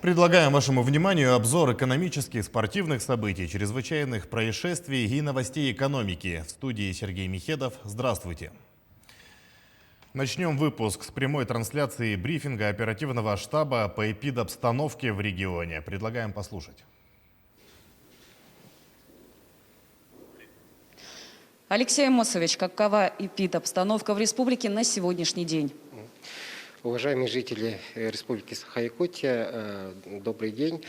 Предлагаем вашему вниманию обзор экономических, спортивных событий, чрезвычайных происшествий и новостей экономики. В студии Сергей Михедов. Здравствуйте. Начнем выпуск с прямой трансляции брифинга оперативного штаба по эпидобстановке в регионе. Предлагаем послушать. Алексей Амосович, какова эпидобстановка в республике на сегодняшний день? Уважаемые жители Республики Саха-Якутия, добрый день.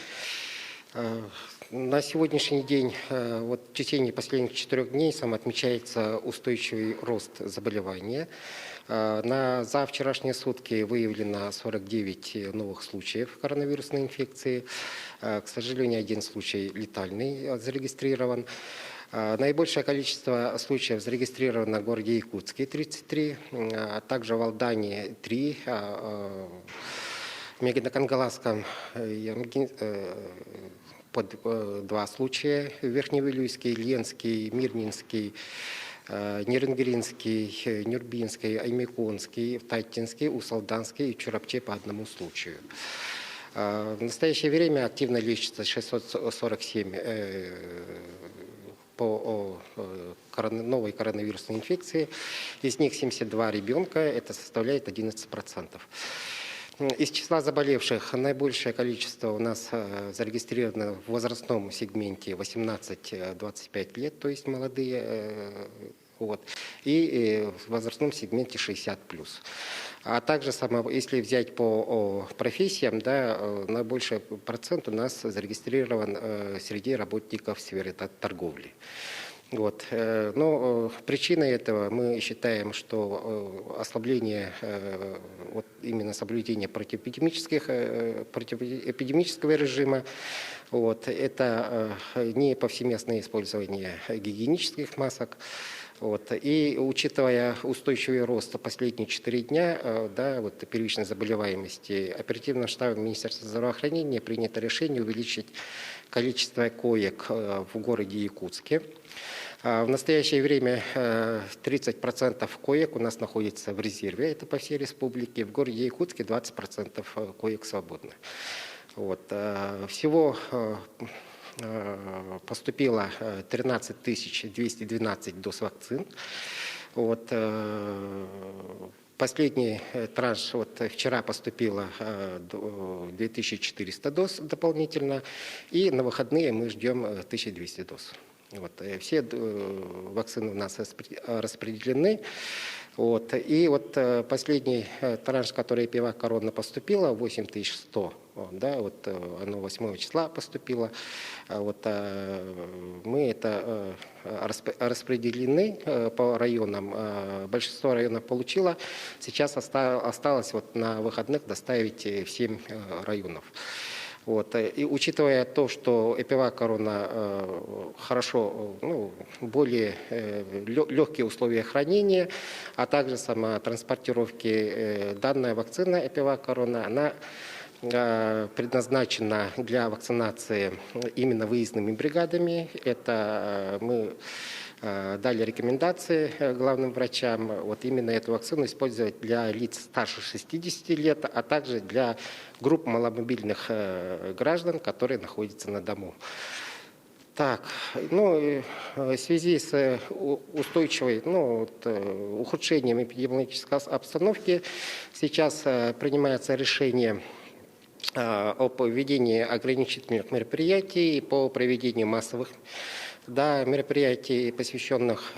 На сегодняшний день, в течение последних 4 дней, отмечается устойчивый рост заболевания. За вчерашние сутки выявлено 49 новых случаев коронавирусной инфекции. К сожалению, 1 случай летальный зарегистрирован. Наибольшее количество случаев зарегистрировано в городе Якутске, 33, а также в Алдане 3, в Мегидо-Кангаласском 2 случая, Верхневилюйский, Ленский, Мирнинский, Неренгринский, Нюрбинский, Аймеконский, Тайтинский, Усалданский и Чурапче по 1 случаю. В настоящее время активно лечится 647 по новой коронавирусной инфекции. Из них 72 ребенка, это составляет 11%. Из числа заболевших наибольшее количество у нас зарегистрировано в возрастном сегменте 18-25 лет, то есть молодые, и в возрастном сегменте 60+. А также, если взять по профессиям, наибольший процент у нас зарегистрирован среди работников сферы торговли. Но причиной этого мы считаем, что ослабление, именно соблюдение противоэпидемического режима, это не повсеместное использование гигиенических масок. И учитывая устойчивый рост последние 4 дня первичной заболеваемости, оперативным штабом Министерства здравоохранения принято решение увеличить количество коек в городе Якутске. В настоящее время 30% коек у нас находится в резерве, это по всей республике. В городе Якутске 20% коек свободны. Всего поступило 13 212 доз вакцин. Последний транш, вчера поступило 2400 доз дополнительно, и на выходные мы ждем 1200 доз. Все вакцины у нас распределены. И последний транш, который Эпивак Корона поступила, 8100, оно 8 числа поступило. Мы это распределены по районам. Большинство районов получило. Сейчас осталось на выходных доставить в 7 районов. И учитывая то, что Эпивак Корона хорошо, более легкие условия хранения, а также транспортировки, данная вакцина Эпивак Корона, она предназначена для вакцинации именно выездными бригадами. Это мы дали рекомендации главным врачам именно эту вакцину использовать для лиц старше 60 лет, а также для групп маломобильных граждан, которые находятся на дому. В связи с ухудшением эпидемиологической обстановки сейчас принимается решение о введении ограничительных мероприятий по проведению массовых мероприятий, посвященных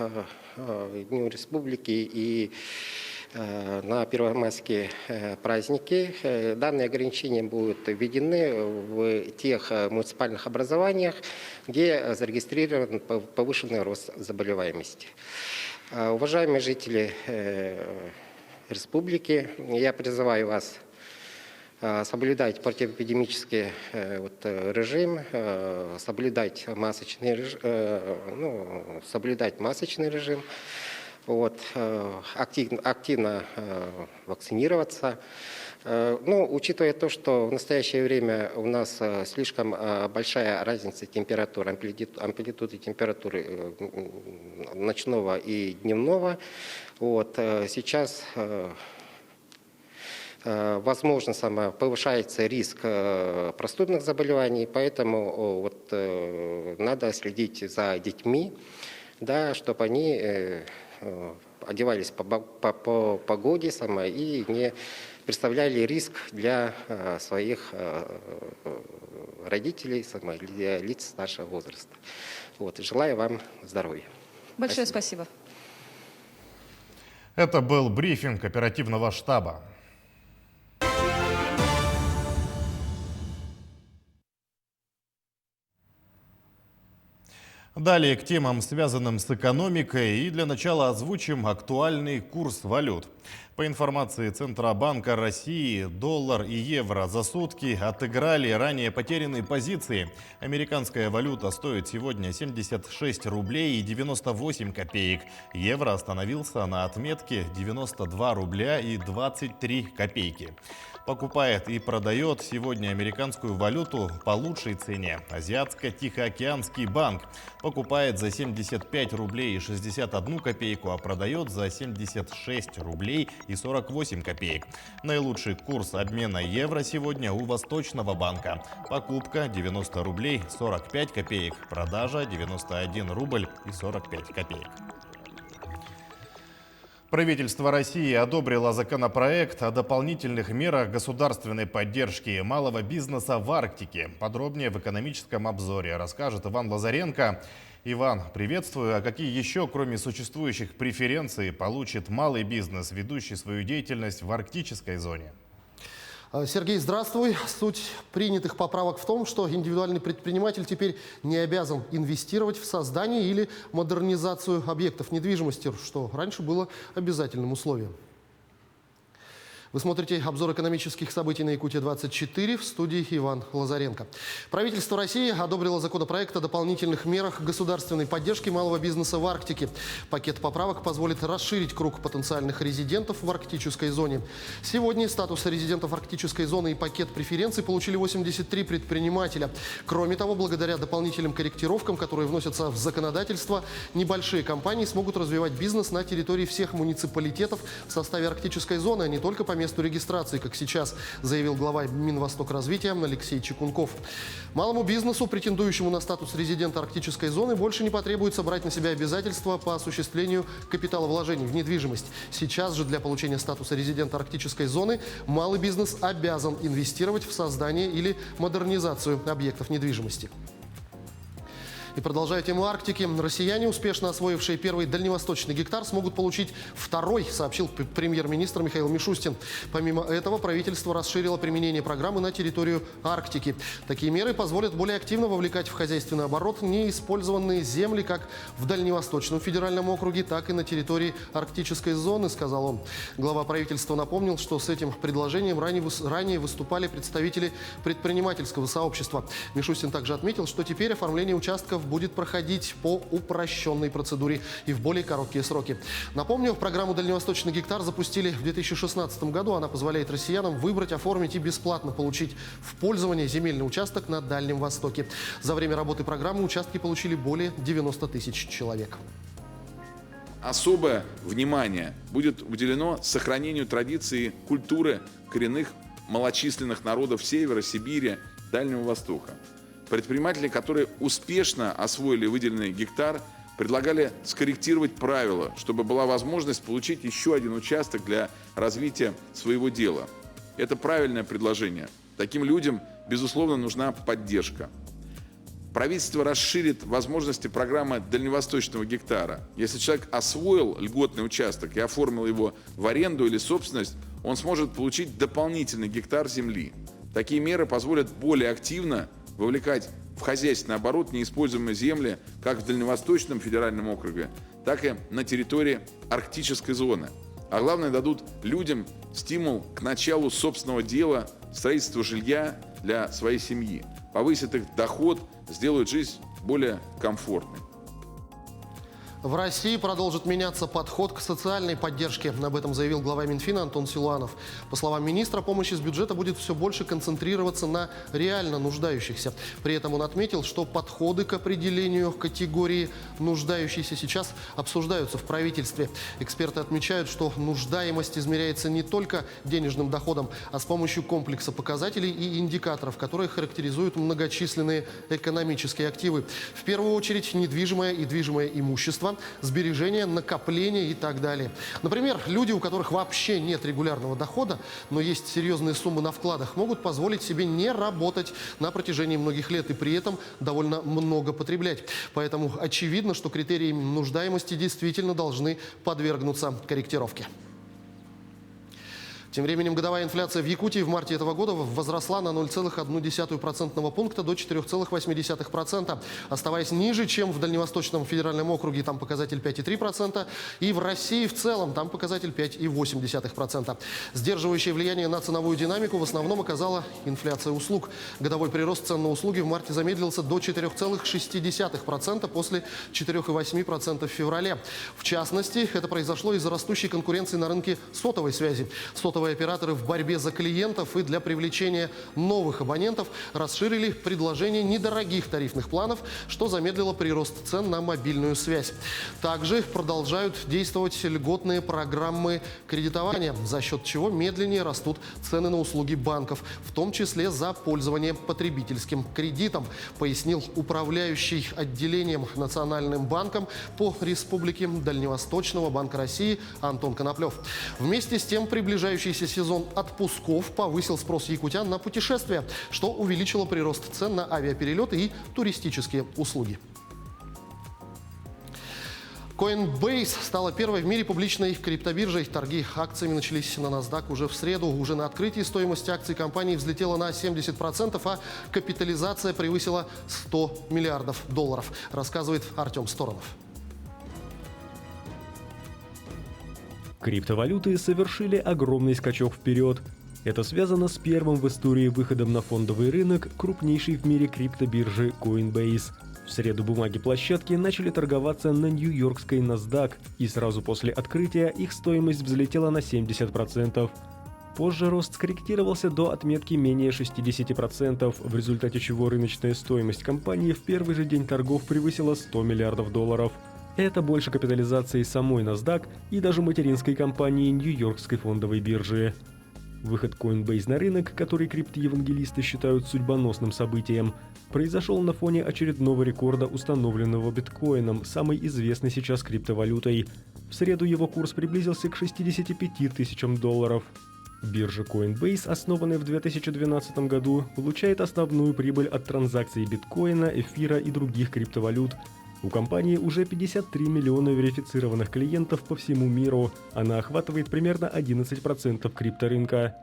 Дню Республики и на первомайские праздники. Данные ограничения будут введены в тех муниципальных образованиях, где зарегистрирован повышенный рост заболеваемости. Уважаемые жители республики, я призываю вас соблюдать противоэпидемический режим, соблюдать масочный режим, активно вакцинироваться. Учитывая то, что в настоящее время у нас слишком большая разница температуры, амплитуды температуры ночного и дневного, сейчас возможно, повышается риск простудных заболеваний, поэтому надо следить за детьми, да, чтобы они одевались по погоде и не представляли риск для своих родителей, для лиц старшего возраста. Желаю вам здоровья. Большое спасибо. Это был брифинг оперативного штаба. Далее к темам, связанным с экономикой, и для начала озвучим актуальный курс валют. По информации Центробанка России, доллар и евро за сутки отыграли ранее потерянные позиции. Американская валюта стоит сегодня 76 рублей и 98 копеек. Евро остановился на отметке 92 рубля и 23 копейки. Покупает и продает сегодня американскую валюту по лучшей цене Азиатско-Тихоокеанский банк. Покупает за 75 рублей и 61 копейку, а продает за 76 рублей и 48 копеек. Наилучший курс обмена евро сегодня у Восточного банка. Покупка 90 рублей 45 копеек, продажа 91 рубль и 45 копеек. Правительство России одобрило законопроект о дополнительных мерах государственной поддержки малого бизнеса в Арктике. Подробнее в экономическом обзоре расскажет Иван Лазаренко. Иван, приветствую. А какие еще, кроме существующих преференций, получит малый бизнес, ведущий свою деятельность в арктической зоне? Сергей, здравствуй. Суть принятых поправок в том, что индивидуальный предприниматель теперь не обязан инвестировать в создание или модернизацию объектов недвижимости, что раньше было обязательным условием. Вы смотрите обзор экономических событий на Якутия-24, в студии Иван Лазаренко. Правительство России одобрило законопроект о дополнительных мерах государственной поддержки малого бизнеса в Арктике. Пакет поправок позволит расширить круг потенциальных резидентов в арктической зоне. Сегодня статус резидентов арктической зоны и пакет преференций получили 83 предпринимателя. Кроме того, благодаря дополнительным корректировкам, которые вносятся в законодательство, небольшие компании смогут развивать бизнес на территории всех муниципалитетов в составе арктической зоны, а не только по месту регистрации, как сейчас заявил глава Минвостокразвития Алексей Чекунков. Малому бизнесу, претендующему на статус резидента арктической зоны, больше не потребуется брать на себя обязательства по осуществлению капиталовложений в недвижимость. Сейчас же для получения статуса резидента арктической зоны малый бизнес обязан инвестировать в создание или модернизацию объектов недвижимости. И продолжая тему Арктики, россияне, успешно освоившие первый дальневосточный гектар, смогут получить второй, сообщил премьер-министр Михаил Мишустин. Помимо этого, правительство расширило применение программы на территорию Арктики. Такие меры позволят более активно вовлекать в хозяйственный оборот неиспользованные земли как в Дальневосточном федеральном округе, так и на территории арктической зоны, сказал он. Глава правительства напомнил, что с этим предложением ранее выступали представители предпринимательского сообщества. Мишустин также отметил, что теперь оформление участков будет проходить по упрощенной процедуре и в более короткие сроки. Напомню, программу «Дальневосточный гектар» запустили в 2016 году. Она позволяет россиянам выбрать, оформить и бесплатно получить в пользование земельный участок на Дальнем Востоке. За время работы программы участки получили более 90 тысяч человек. Особое внимание будет уделено сохранению традиции культуры коренных малочисленных народов Севера, Сибири, Дальнего Востока. Предприниматели, которые успешно освоили выделенный гектар, предлагали скорректировать правила, чтобы была возможность получить еще один участок для развития своего дела. Это правильное предложение. Таким людям, безусловно, нужна поддержка. Правительство расширит возможности программы дальневосточного гектара. Если человек освоил льготный участок и оформил его в аренду или собственность, он сможет получить дополнительный гектар земли. Такие меры позволят более активно вовлекать в хозяйственный оборот неиспользуемые земли как в Дальневосточном федеральном округе, так и на территории арктической зоны. А главное, дадут людям стимул к началу собственного дела, строительству жилья для своей семьи, повысят их доход, сделают жизнь более комфортной. В России продолжит меняться подход к социальной поддержке. Об этом заявил глава Минфина Антон Силуанов. По словам министра, помощь из бюджета будет все больше концентрироваться на реально нуждающихся. При этом он отметил, что подходы к определению категории нуждающихся сейчас обсуждаются в правительстве. Эксперты отмечают, что нуждаемость измеряется не только денежным доходом, а с помощью комплекса показателей и индикаторов, которые характеризуют многочисленные экономические активы. В первую очередь недвижимое и движимое имущество, сбережения, накопления и так далее. Например, люди, у которых вообще нет регулярного дохода, но есть серьезные суммы на вкладах, могут позволить себе не работать на протяжении многих лет и при этом довольно много потреблять. Поэтому очевидно, что критерии нуждаемости действительно должны подвергнуться корректировке. Тем временем годовая инфляция в Якутии в марте этого года возросла на 0,1% пункта до 4,8%, оставаясь ниже, чем в Дальневосточном федеральном округе, там показатель 5,3%, и в России в целом, там показатель 5,8%. Сдерживающее влияние на ценовую динамику в основном оказала инфляция услуг. Годовой прирост цен на услуги в марте замедлился до 4,6% после 4,8% в феврале. В частности, это произошло из-за растущей конкуренции на рынке сотовой связи. Сотовые операторы в борьбе за клиентов и для привлечения новых абонентов расширили предложение недорогих тарифных планов, что замедлило прирост цен на мобильную связь. Также продолжают действовать льготные программы кредитования, за счет чего медленнее растут цены на услуги банков, в том числе за пользование потребительским кредитом, пояснил управляющий отделением Национальным банком по Республике Дальневосточного Банка России Антон Коноплев. Вместе с тем, приближающийся сезон отпусков повысил спрос якутян на путешествия, что увеличило прирост цен на авиаперелеты и туристические услуги. Coinbase стала первой в мире публичной криптобиржей. Торги акциями начались на NASDAQ уже в среду. Уже на открытии стоимость акций компании взлетела на 70%, а капитализация превысила $100 миллиардов, рассказывает Артем Сторонов. Криптовалюты совершили огромный скачок вперед. Это связано с первым в истории выходом на фондовый рынок крупнейшей в мире криптобиржи Coinbase. В среду бумаги площадки начали торговаться на нью-йоркской NASDAQ, и сразу после открытия их стоимость взлетела на 70%. Позже рост скорректировался до отметки менее 60%, в результате чего рыночная стоимость компании в первый же день торгов превысила $100 миллиардов. Это больше капитализации самой NASDAQ и даже материнской компании Нью-Йоркской фондовой биржи. Выход Coinbase на рынок, который криптоевангелисты считают судьбоносным событием, произошел на фоне очередного рекорда, установленного биткоином, самой известной сейчас криптовалютой. В среду его курс приблизился к $65 тысячам. Биржа Coinbase, основанная в 2012 году, получает основную прибыль от транзакций биткоина, эфира и других криптовалют. У компании уже 53 миллиона верифицированных клиентов по всему миру. Она охватывает примерно 11% крипторынка.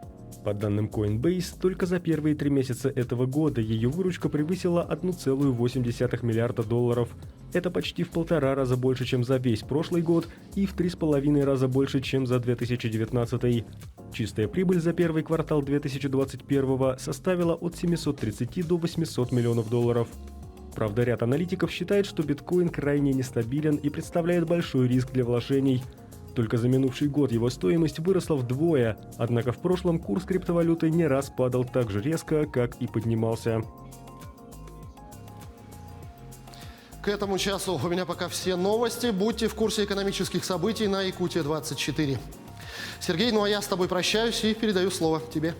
По данным Coinbase, только за первые 3 месяца этого года ее выручка превысила $1,8 миллиарда. Это почти в 1,5 раза больше, чем за весь прошлый год, и в 3,5 раза больше, чем за 2019. Чистая прибыль за первый квартал 2021 составила от 730 до $800 миллионов. Правда, ряд аналитиков считает, что биткоин крайне нестабилен и представляет большой риск для вложений. Только за минувший год его стоимость выросла вдвое, однако в прошлом курс криптовалюты не раз падал так же резко, как и поднимался. К этому часу у меня пока все новости. Будьте в курсе экономических событий на Якутия-24. Сергей, ну а я с тобой прощаюсь и передаю слово тебе.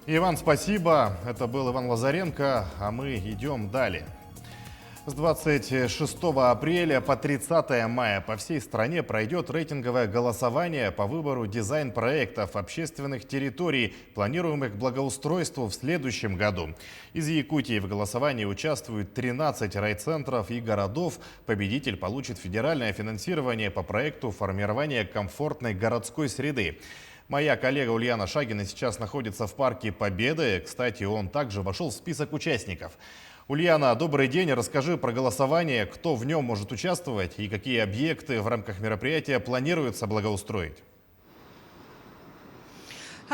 Иван, спасибо. Это был Иван Лазаренко, а мы идем далее. С 26 апреля по 30 мая по всей стране пройдет рейтинговое голосование по выбору дизайн-проектов общественных территорий, планируемых к благоустройству в следующем году. Из Якутии в голосовании участвуют 13 райцентров и городов. Победитель получит федеральное финансирование по проекту формирования комфортной городской среды. Моя коллега Ульяна Шагина сейчас находится в парке Победы. Кстати, он также вошел в список участников. Ульяна, добрый день. Расскажи про голосование, кто в нем может участвовать и какие объекты в рамках мероприятия планируется благоустроить.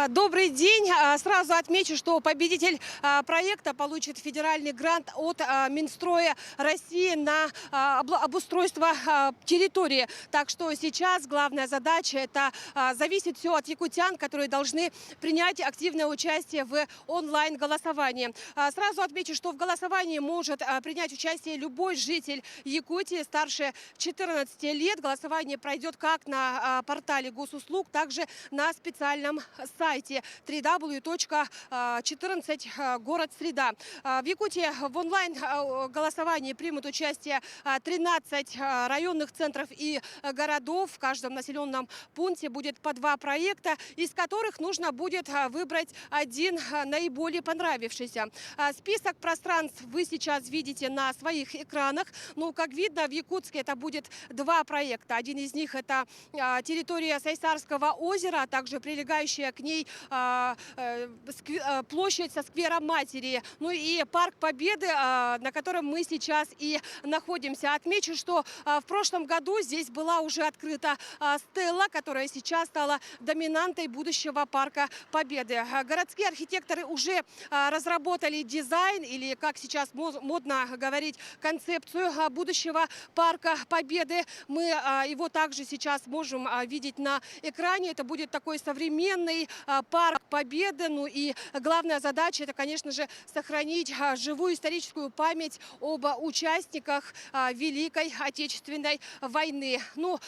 Добрый день. Сразу отмечу, что победитель проекта получит федеральный грант от Минстроя России на обустройство территории. Так что сейчас главная задача – это зависит все от якутян, которые должны принять активное участие в онлайн-голосовании. Сразу отмечу, что в голосовании может принять участие любой житель Якутии старше 14 лет. Голосование пройдет как на портале госуслуг, также на специальном сайте www.14город-среда. В Якутии в онлайн-голосовании примут участие 13 районных центров и городов. В каждом населенном пункте будет по 2 проекта, из которых нужно будет выбрать один наиболее понравившийся. Список пространств вы сейчас видите на своих экранах. Ну, как видно, в Якутске это будет 2 проекта. Один из них – это территория Сайсарского озера, а также прилегающая к ней площадь со сквером Матери. Ну и Парк Победы, на котором мы сейчас и находимся. Отмечу, что в прошлом году здесь была уже открыта стела, которая сейчас стала доминантой будущего Парка Победы. Городские архитекторы уже разработали дизайн, или, как сейчас модно говорить, концепцию будущего Парка Победы. Мы его также сейчас можем видеть на экране. Это будет такой современный Парк Победы. Ну и главная задача – это, конечно же, сохранить живую историческую память об участниках Великой Отечественной войны. Ну,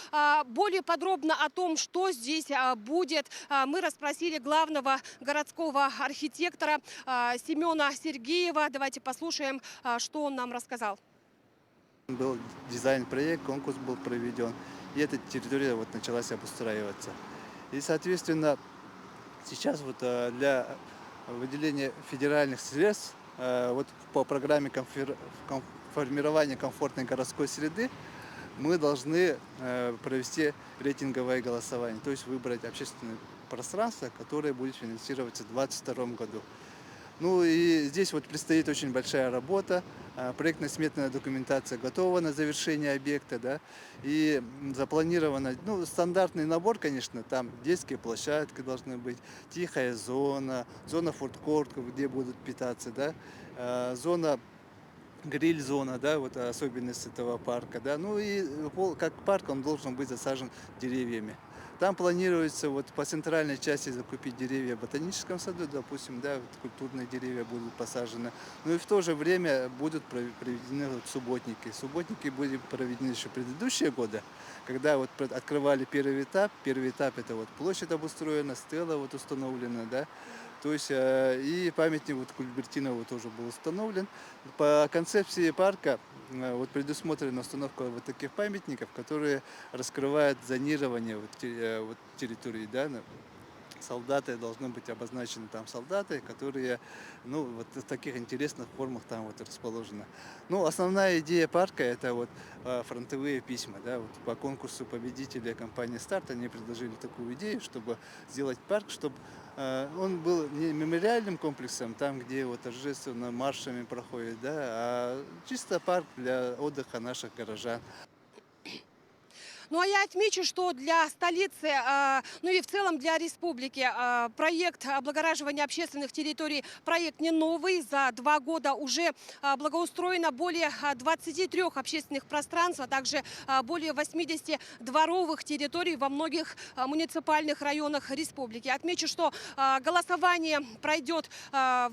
более подробно о том, что здесь будет, мы расспросили главного городского архитектора Семена Сергеева. Давайте послушаем, что он нам рассказал. Был дизайн-проект, конкурс был проведен, и эта территория вот началась обустраиваться. И, соответственно, сейчас вот для выделения федеральных средств вот по программе формирования комфортной городской среды мы должны провести рейтинговое голосование, то есть выбрать общественное пространство, которое будет финансироваться в 2022 году. Ну и здесь вот предстоит очень большая работа. Проектно-сметная документация готова на завершение объекта, да, и запланировано, ну, стандартный набор, конечно, там детские площадки должны быть, тихая зона, зона фудкорт, где будут питаться, да, зона гриль-зона, да, вот особенность этого парка, да, ну и как парк он должен быть засажен деревьями. Там планируется вот по центральной части закупить деревья в ботаническом саду, допустим, да, вот культурные деревья будут посажены. Ну и в то же время будут проведены вот субботники. Субботники были проведены еще в предыдущие годы, когда вот открывали первый этап. Первый этап это вот площадь обустроена, стела вот установлена, да. То есть и памятник вот Кульбертинову тоже был установлен. По концепции парка вот предусмотрена установка вот таких памятников, которые раскрывают зонирование вот территории, да. Солдаты должны быть обозначены там солдаты, которые, ну, вот в таких интересных формах там вот расположены. Ну, основная идея парка это вот фронтовые письма, да, вот по конкурсу победителя компании «Старт» они предложили такую идею, чтобы сделать парк, чтобы он был не мемориальным комплексом, там, где вот торжественно маршами проходит, да, а чисто парк для отдыха наших горожан. Ну а я отмечу, что для столицы, ну и в целом для республики проект облагораживания общественных территорий, проект не новый. За 2 года уже благоустроено более 23 общественных пространств, а также более 80 дворовых территорий во многих муниципальных районах республики. Отмечу, что голосование пройдет с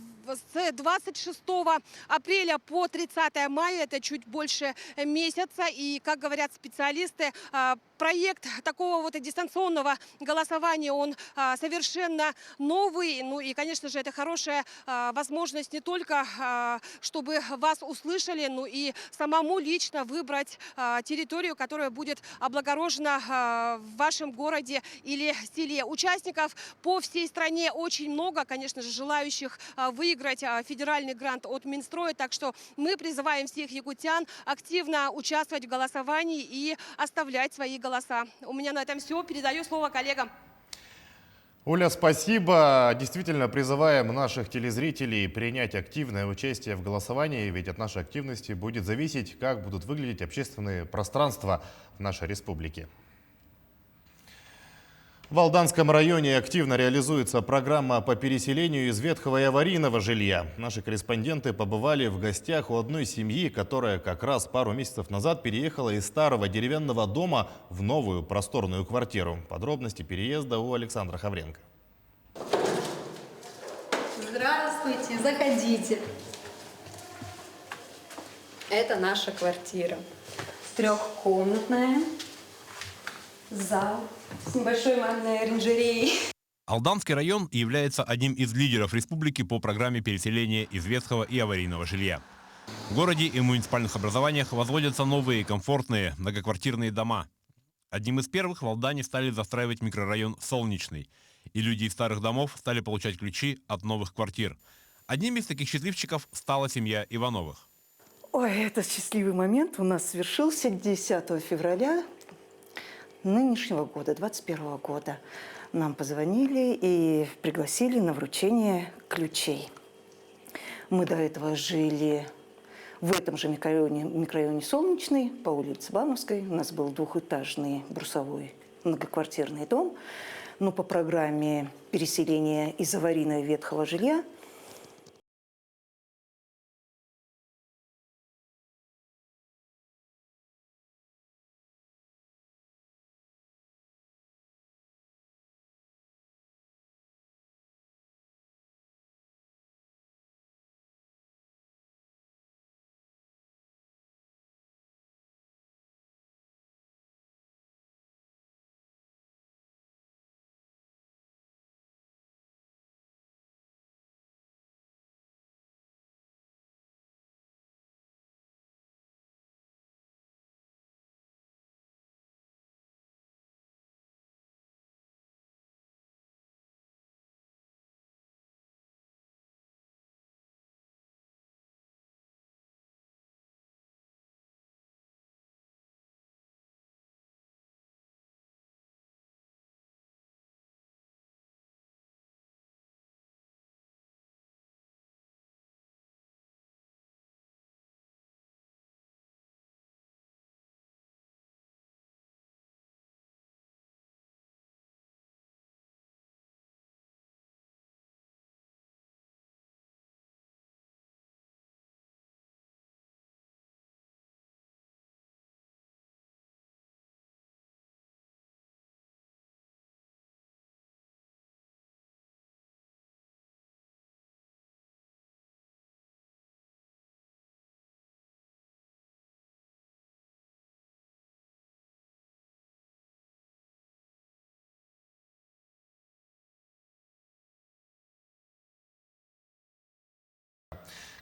26 апреля по 30 мая, это чуть больше месяца. И, как говорят специалисты, проект такого вот дистанционного голосования, он совершенно новый. Ну и, конечно же, это хорошая возможность не только, чтобы вас услышали, но и самому лично выбрать территорию, которая будет облагорожена в вашем городе или селе. Участников по всей стране очень много, конечно же, желающих выиграть федеральный грант от Минстроя. Так что мы призываем всех якутян активно участвовать в голосовании и оставлять свои голоса. У меня на этом все. Передаю слово коллегам. Оля, спасибо. Действительно, призываем наших телезрителей принять активное участие в голосовании, ведь от нашей активности будет зависеть, как будут выглядеть общественные пространства в нашей республике. В Алданском районе активно реализуется программа по переселению из ветхого и аварийного жилья. Наши корреспонденты побывали в гостях у одной семьи, которая как раз пару месяцев назад переехала из старого деревянного дома в новую просторную квартиру. Подробности переезда у Александра Хавренко. Здравствуйте, заходите. Это наша квартира. Трехкомнатная. Зал с небольшой манной оранжереей. Алданский район является одним из лидеров республики по программе переселения из ветхого и аварийного жилья. В городе и муниципальных образованиях возводятся новые, комфортные, многоквартирные дома. Одним из первых в Алдане стали застраивать микрорайон Солнечный. И люди из старых домов стали получать ключи от новых квартир. Одним из таких счастливчиков стала семья Ивановых. Ой, этот счастливый момент у нас свершился 10 февраля нынешнего года, 2021 года. Нам позвонили и пригласили на вручение ключей. Мы до этого жили в этом же микрорайоне Солнечный, по улице Бановской. У нас был двухэтажный брусовой многоквартирный дом. Но по программе переселения из аварийного ветхого жилья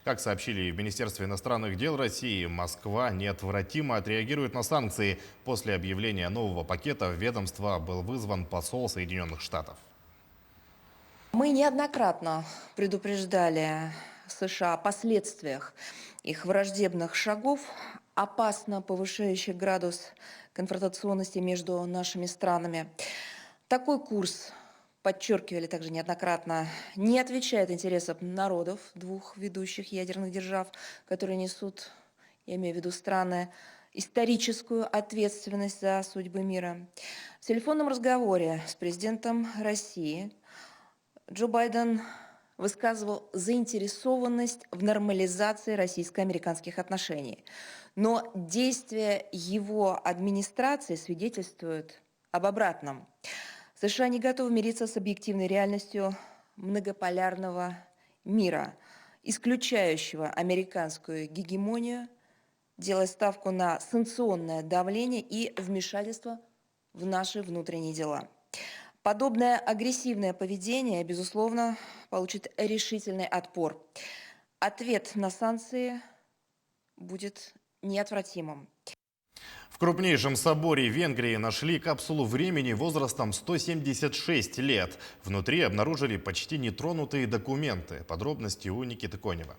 Как сообщили в Министерстве иностранных дел России, Москва неотвратимо отреагирует на санкции. После объявления нового пакета в ведомство был вызван посол Соединенных Штатов. Мы неоднократно предупреждали США о последствиях их враждебных шагов, опасно повышающих градус конфронтационности между нашими странами. Такой курс, подчеркивали также неоднократно, не отвечает интересам народов двух ведущих ядерных держав, которые несут, я имею в виду страны, историческую ответственность за судьбы мира. В телефонном разговоре с президентом России Джо Байден высказывал заинтересованность в нормализации российско-американских отношений. Но действия его администрации свидетельствуют об обратном. США не готовы мириться с объективной реальностью многополярного мира, исключающего американскую гегемонию, делая ставку на санкционное давление и вмешательство в наши внутренние дела. Подобное агрессивное поведение, безусловно, получит решительный отпор. Ответ на санкции будет неотвратимым. В крупнейшем соборе Венгрии нашли капсулу времени возрастом 176 лет. Внутри обнаружили почти нетронутые документы. Подробности у Никиты Конева.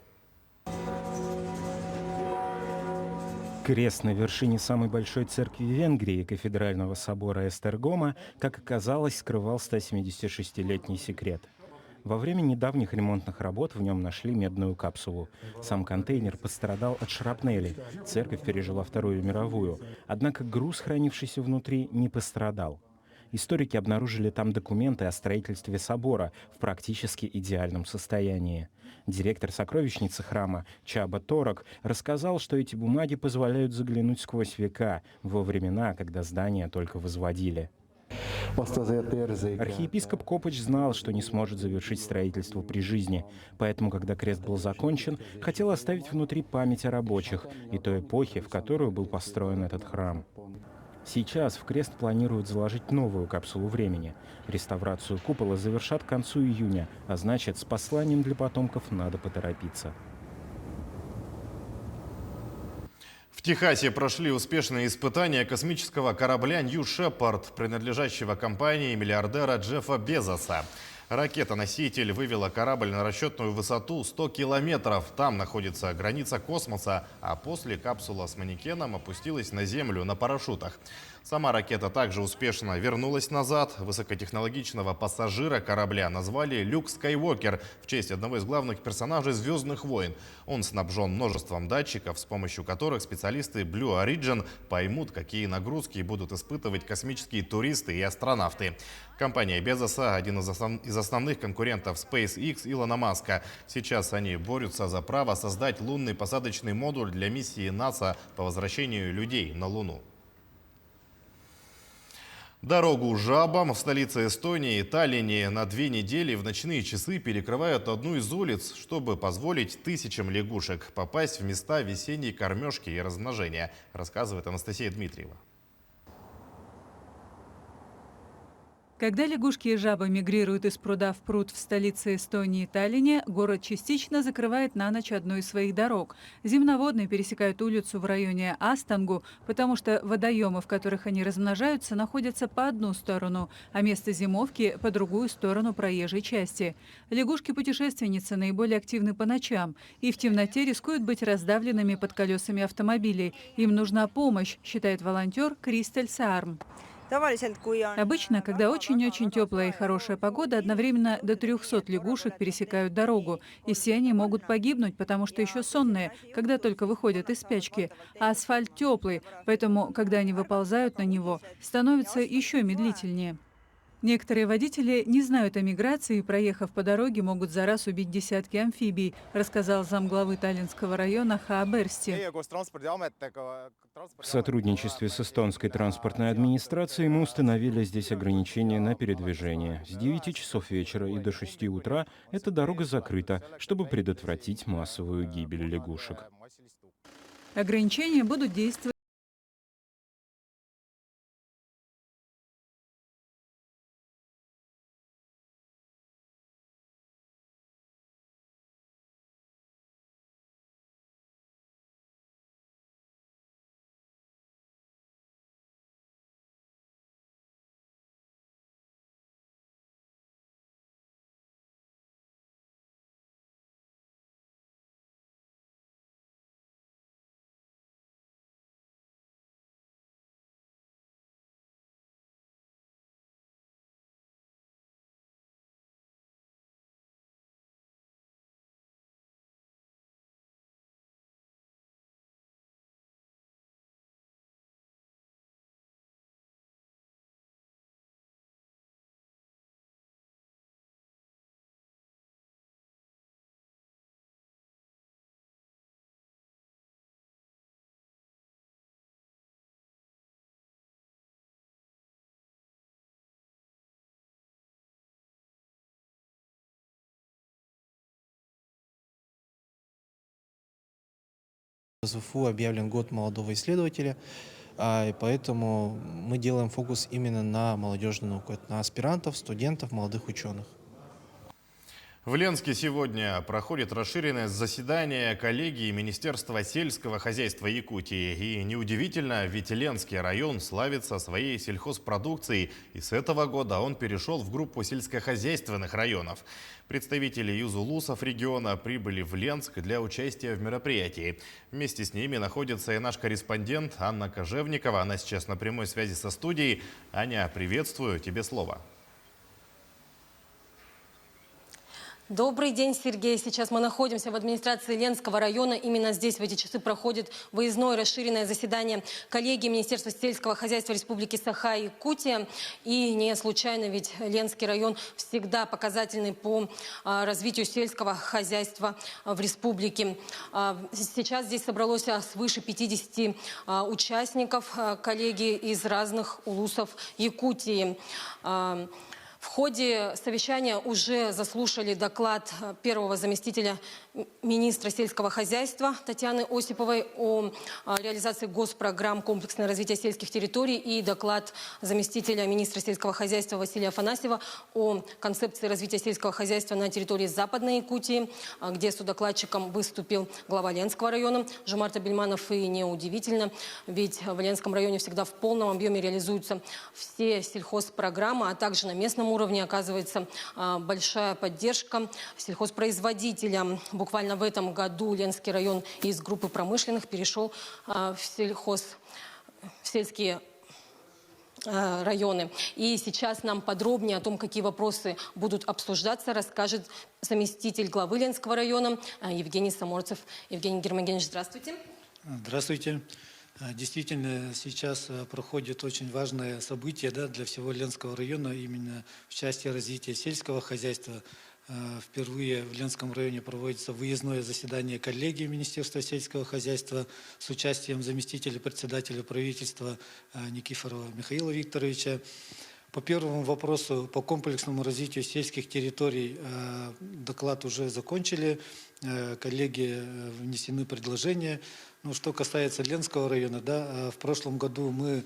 Крест на вершине самой большой церкви Венгрии, кафедрального собора Эстергома, как оказалось, скрывал 176-летний секрет. Во время недавних ремонтных работ в нем нашли медную капсулу. Сам контейнер пострадал от шрапнели. Церковь пережила Вторую мировую. Однако груз, хранившийся внутри, не пострадал. Историки обнаружили там документы о строительстве собора в практически идеальном состоянии. Директор сокровищницы храма Чаба Торок рассказал, что эти бумаги позволяют заглянуть сквозь века, во времена, когда здание только возводили. Архиепископ Копач знал, что не сможет завершить строительство при жизни, поэтому, когда крест был закончен, хотел оставить внутри память о рабочих и той эпохи, в которую был построен этот храм. Сейчас в крест планируют заложить новую капсулу времени. Реставрацию купола завершат к концу июня, а значит, с посланием для потомков надо поторопиться. В Техасе прошли успешные испытания космического корабля New Shepard, принадлежащего компании миллиардера Джеффа Безоса. Ракета-носитель вывела корабль на расчетную высоту 100 километров. Там находится граница космоса, а после капсула с манекеном опустилась на Землю на парашютах. Сама ракета также успешно вернулась назад. Высокотехнологичного пассажира корабля назвали Люк Скайуокер в честь одного из главных персонажей «Звездных войн». Он снабжен множеством датчиков, с помощью которых специалисты Blue Origin поймут, какие нагрузки будут испытывать космические туристы и астронавты. Компания Безоса – один из основных конкурентов SpaceX Илона Маска. Сейчас они борются за право создать лунный посадочный модуль для миссии НАСА по возвращению людей на Луну. Дорогу жабам в столице Эстонии, Таллине, на 2 недели в ночные часы перекрывают одну из улиц, чтобы позволить тысячам лягушек попасть в места весенней кормежки и размножения, рассказывает Анастасия Дмитриева. Когда лягушки и жабы мигрируют из пруда в пруд в столице Эстонии Таллине, город частично закрывает на ночь одну из своих дорог. Земноводные пересекают улицу в районе Астангу, потому что водоемы, в которых они размножаются, находятся по одну сторону, а место зимовки – по другую сторону проезжей части. Лягушки-путешественницы наиболее активны по ночам и в темноте рискуют быть раздавленными под колесами автомобилей. Им нужна помощь, считает волонтер Кристель Саарм. Обычно, когда очень-очень теплая и хорошая погода, одновременно до 300 лягушек пересекают дорогу, и все они могут погибнуть, потому что еще сонные, когда только выходят из спячки. А асфальт теплый, поэтому, когда они выползают на него, становится еще медлительнее. Некоторые водители не знают о миграции и, проехав по дороге, могут за раз убить десятки амфибий, рассказал замглавы Таллинского района Хаа Берсти. В сотрудничестве с эстонской транспортной администрацией мы установили здесь ограничения на передвижение. С 9 часов вечера и до 6 утра эта дорога закрыта, чтобы предотвратить массовую гибель лягушек. Ограничения будут действовать. В СВФУ объявлен год молодого исследователя, и поэтому мы делаем фокус именно на молодежную науку, на аспирантов, студентов, молодых ученых. В Ленске сегодня проходит расширенное заседание коллегии Министерства сельского хозяйства Якутии. И неудивительно, ведь Ленский район славится своей сельхозпродукцией, и с этого года он перешел в группу сельскохозяйственных районов. Представители юзулусов региона прибыли в Ленск для участия в мероприятии. Вместе с ними находится и наш корреспондент Анна Кожевникова. Она сейчас на прямой связи со студией. Аня, приветствую, тебе слово. Добрый день, Сергей. Сейчас мы находимся в администрации Ленского района. Именно здесь в эти часы проходит выездное расширенное заседание коллегии Министерства сельского хозяйства Республики Саха-Якутия. И не случайно, ведь Ленский район всегда показательный по развитию сельского хозяйства в республике. Сейчас здесь собралось свыше 50 участников коллегии из разных улусов Якутии. В ходе совещания уже заслушали доклад первого заместителя министра сельского хозяйства Татьяны Осиповой о реализации госпрограмм комплексное развитие сельских территорий и доклад заместителя министра сельского хозяйства Василия Афанасьева о концепции развития сельского хозяйства на территории Западной Якутии, где судокладчиком выступил глава Ленского района Жумарт Абельманов. И неудивительно, ведь в Ленском районе всегда в полном объеме реализуются все сельхозпрограммы, а также на местном уровне оказывается большая поддержка сельхозпроизводителям. Буквально в этом году Ленский район из группы промышленных перешел в сельские районы. И сейчас нам подробнее о том, какие вопросы будут обсуждаться, расскажет заместитель главы Ленского района Евгений Саморцев. Евгений Гермогенович, здравствуйте. Здравствуйте. Действительно, сейчас проходит очень важное событие, для всего Ленского района, именно в части развития сельского хозяйства. Впервые в Ленском районе проводится выездное заседание коллегии Министерства сельского хозяйства с участием заместителя председателя правительства Никифорова Михаила Викторовича. По первому вопросу, по комплексному развитию сельских территорий, доклад уже закончили, коллеги внесены предложения. Ну, что касается Ленского района, в прошлом году мы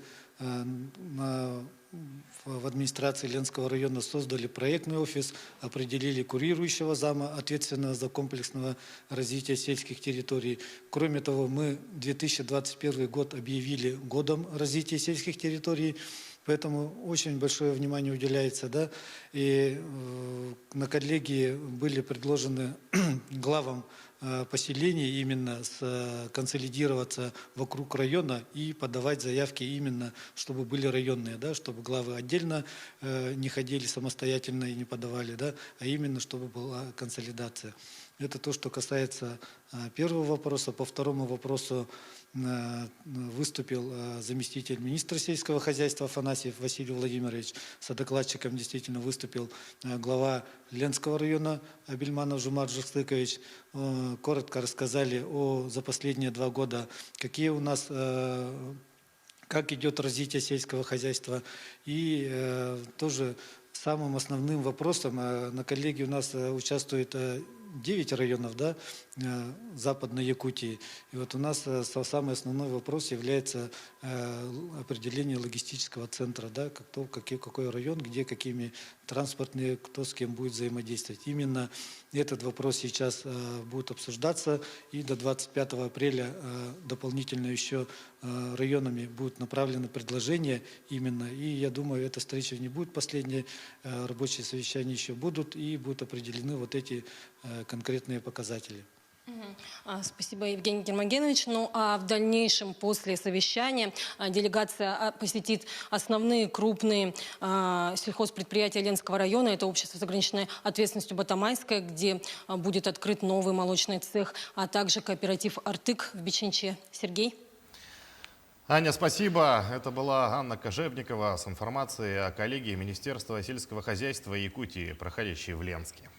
в администрации Ленского района создали проектный офис, определили курирующего зама, ответственного за комплексное развитие сельских территорий. Кроме того, мы 2021 год объявили годом развития сельских территорий, поэтому очень большое внимание уделяется. И на коллегии были предложены главам поселений именно консолидироваться вокруг района и подавать заявки именно, чтобы были районные, чтобы главы отдельно не ходили самостоятельно и не подавали, а именно, чтобы была консолидация. Это то, что касается первого вопроса. По второму вопросу выступил заместитель министра сельского хозяйства Афанасьев Василий Владимирович. Содокладчиком действительно выступил глава Ленского района Абельманов Жумарт Жустыкович. Коротко рассказали за последние 2 года, какие у нас, как идет развитие сельского хозяйства. И тоже самым основным вопросом на коллегии у нас участвует 9 районов Западной Якутии. И вот у нас самый основной вопрос является определение логистического центра, какой район, где какими транспортные, кто с кем будет взаимодействовать. Именно этот вопрос сейчас будет обсуждаться, и до 25 апреля дополнительно еще районами будут направлены предложения именно. И я думаю, эта встреча не будет последней, рабочие совещания еще будут, и будут определены вот эти конкретные показатели. Спасибо, Евгений Гермогенович. Ну а в дальнейшем, после совещания, делегация посетит основные крупные сельхозпредприятия Ленского района. Это общество с ограниченной ответственностью Батамайское, где будет открыт новый молочный цех, а также кооператив «Артык» в Бичинче. Сергей. Аня, спасибо. Это была Анна Кожевникова с информацией о коллегии Министерства сельского хозяйства Якутии, проходящей в Ленске.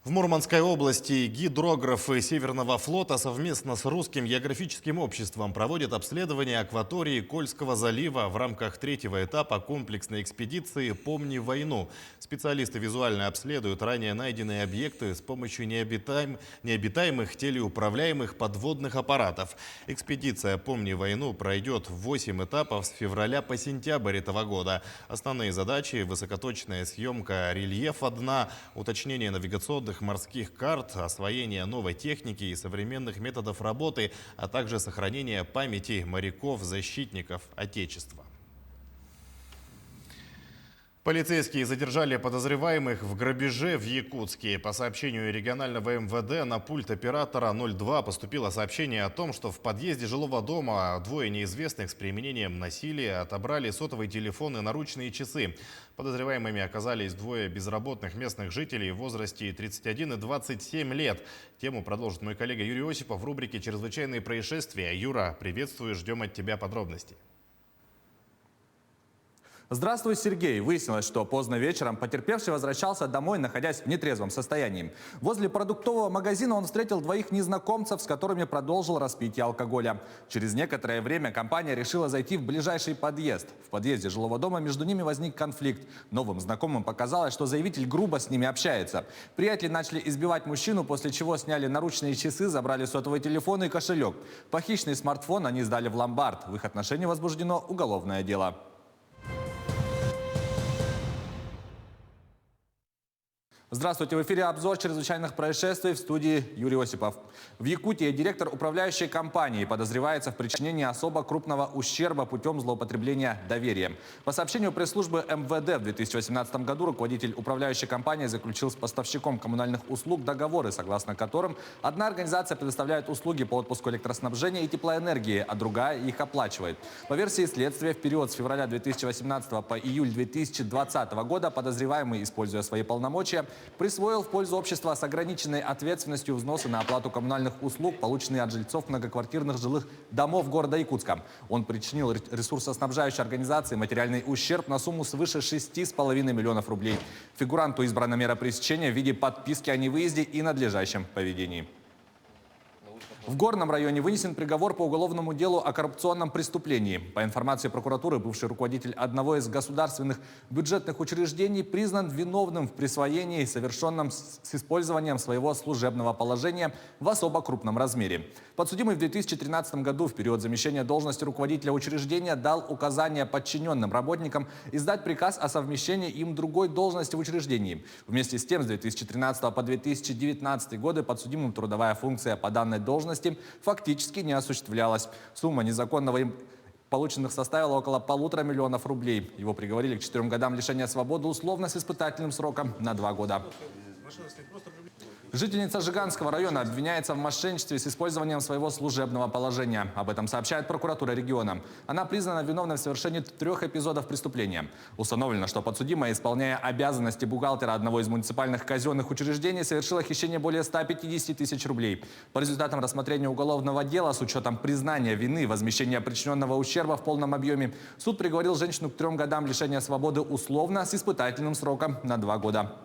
В Мурманской области гидрографы Северного флота совместно с Русским географическим обществом проводят обследование акватории Кольского залива в рамках 3-го этапа комплексной экспедиции «Помни войну». Специалисты визуально обследуют ранее найденные объекты с помощью необитаемых телеуправляемых подводных аппаратов. Экспедиция «Помни войну» пройдет в 8 этапов с февраля по сентябрь этого года. Основные задачи – высокоточная съемка рельефа дна, уточнение навигационных морских карт, освоение новой техники и современных методов работы, а также сохранение памяти моряков-защитников Отечества. Полицейские задержали подозреваемых в грабеже в Якутске. По сообщению регионального МВД на пульт оператора 02 поступило сообщение о том, что в подъезде жилого дома двое неизвестных с применением насилия отобрали сотовые телефоны и наручные часы. Подозреваемыми оказались двое безработных местных жителей в возрасте 31 и 27 лет. Тему продолжит мой коллега Юрий Осипов в рубрике «Чрезвычайные происшествия». Юра, приветствую, ждем от тебя подробностей. Здравствуй, Сергей. Выяснилось, что поздно вечером потерпевший возвращался домой, находясь в нетрезвом состоянии. Возле продуктового магазина он встретил двоих незнакомцев, с которыми продолжил распитие алкоголя. Через некоторое время компания решила зайти в ближайший подъезд. В подъезде жилого дома между ними возник конфликт. Новым знакомым показалось, что заявитель грубо с ними общается. Приятели начали избивать мужчину, после чего сняли наручные часы, забрали сотовый телефон и кошелек. Похищенный смартфон они сдали в ломбард. В их отношении возбуждено уголовное дело. Здравствуйте, в эфире обзор чрезвычайных происшествий, в студии Юрий Осипов. В Якутии директор управляющей компании подозревается в причинении особо крупного ущерба путем злоупотребления доверием. По сообщению пресс-службы МВД, в 2018 году руководитель управляющей компании заключил с поставщиком коммунальных услуг договоры, согласно которым одна организация предоставляет услуги по отпуску электроснабжения и теплоэнергии, а другая их оплачивает. По версии следствия, в период с февраля 2018 по июль 2020 года подозреваемый, используя свои полномочия, присвоил в пользу общества с ограниченной ответственностью взносы на оплату коммунальных услуг, полученные от жильцов многоквартирных жилых домов города Якутска. Он причинил ресурсоснабжающей организации материальный ущерб на сумму свыше 6,5 миллионов рублей. Фигуранту избрана мера пресечения в виде подписки о невыезде и надлежащем поведении. В Горном районе вынесен приговор по уголовному делу о коррупционном преступлении. По информации прокуратуры, бывший руководитель одного из государственных бюджетных учреждений признан виновным в присвоении, совершенном с использованием своего служебного положения в особо крупном размере. Подсудимый в 2013 году в период замещения должности руководителя учреждения дал указание подчиненным работникам издать приказ о совмещении им другой должности в учреждении. Вместе с тем, с 2013 по 2019 годы подсудимым трудовая функция по данной должности фактически не осуществлялась. Сумма незаконного им полученных составила около 1,5 миллиона рублей. Его приговорили к 4 годам лишения свободы условно с испытательным сроком на 2 года. Жительница Жиганского района обвиняется в мошенничестве с использованием своего служебного положения. Об этом сообщает прокуратура региона. Она признана виновной в совершении 3 эпизодов преступления. Установлено, что подсудимая, исполняя обязанности бухгалтера одного из муниципальных казенных учреждений, совершила хищение более 150 тысяч рублей. По результатам рассмотрения уголовного дела, с учетом признания вины, возмещения причиненного ущерба в полном объеме, суд приговорил женщину к 3 годам лишения свободы условно с испытательным сроком на 2 года.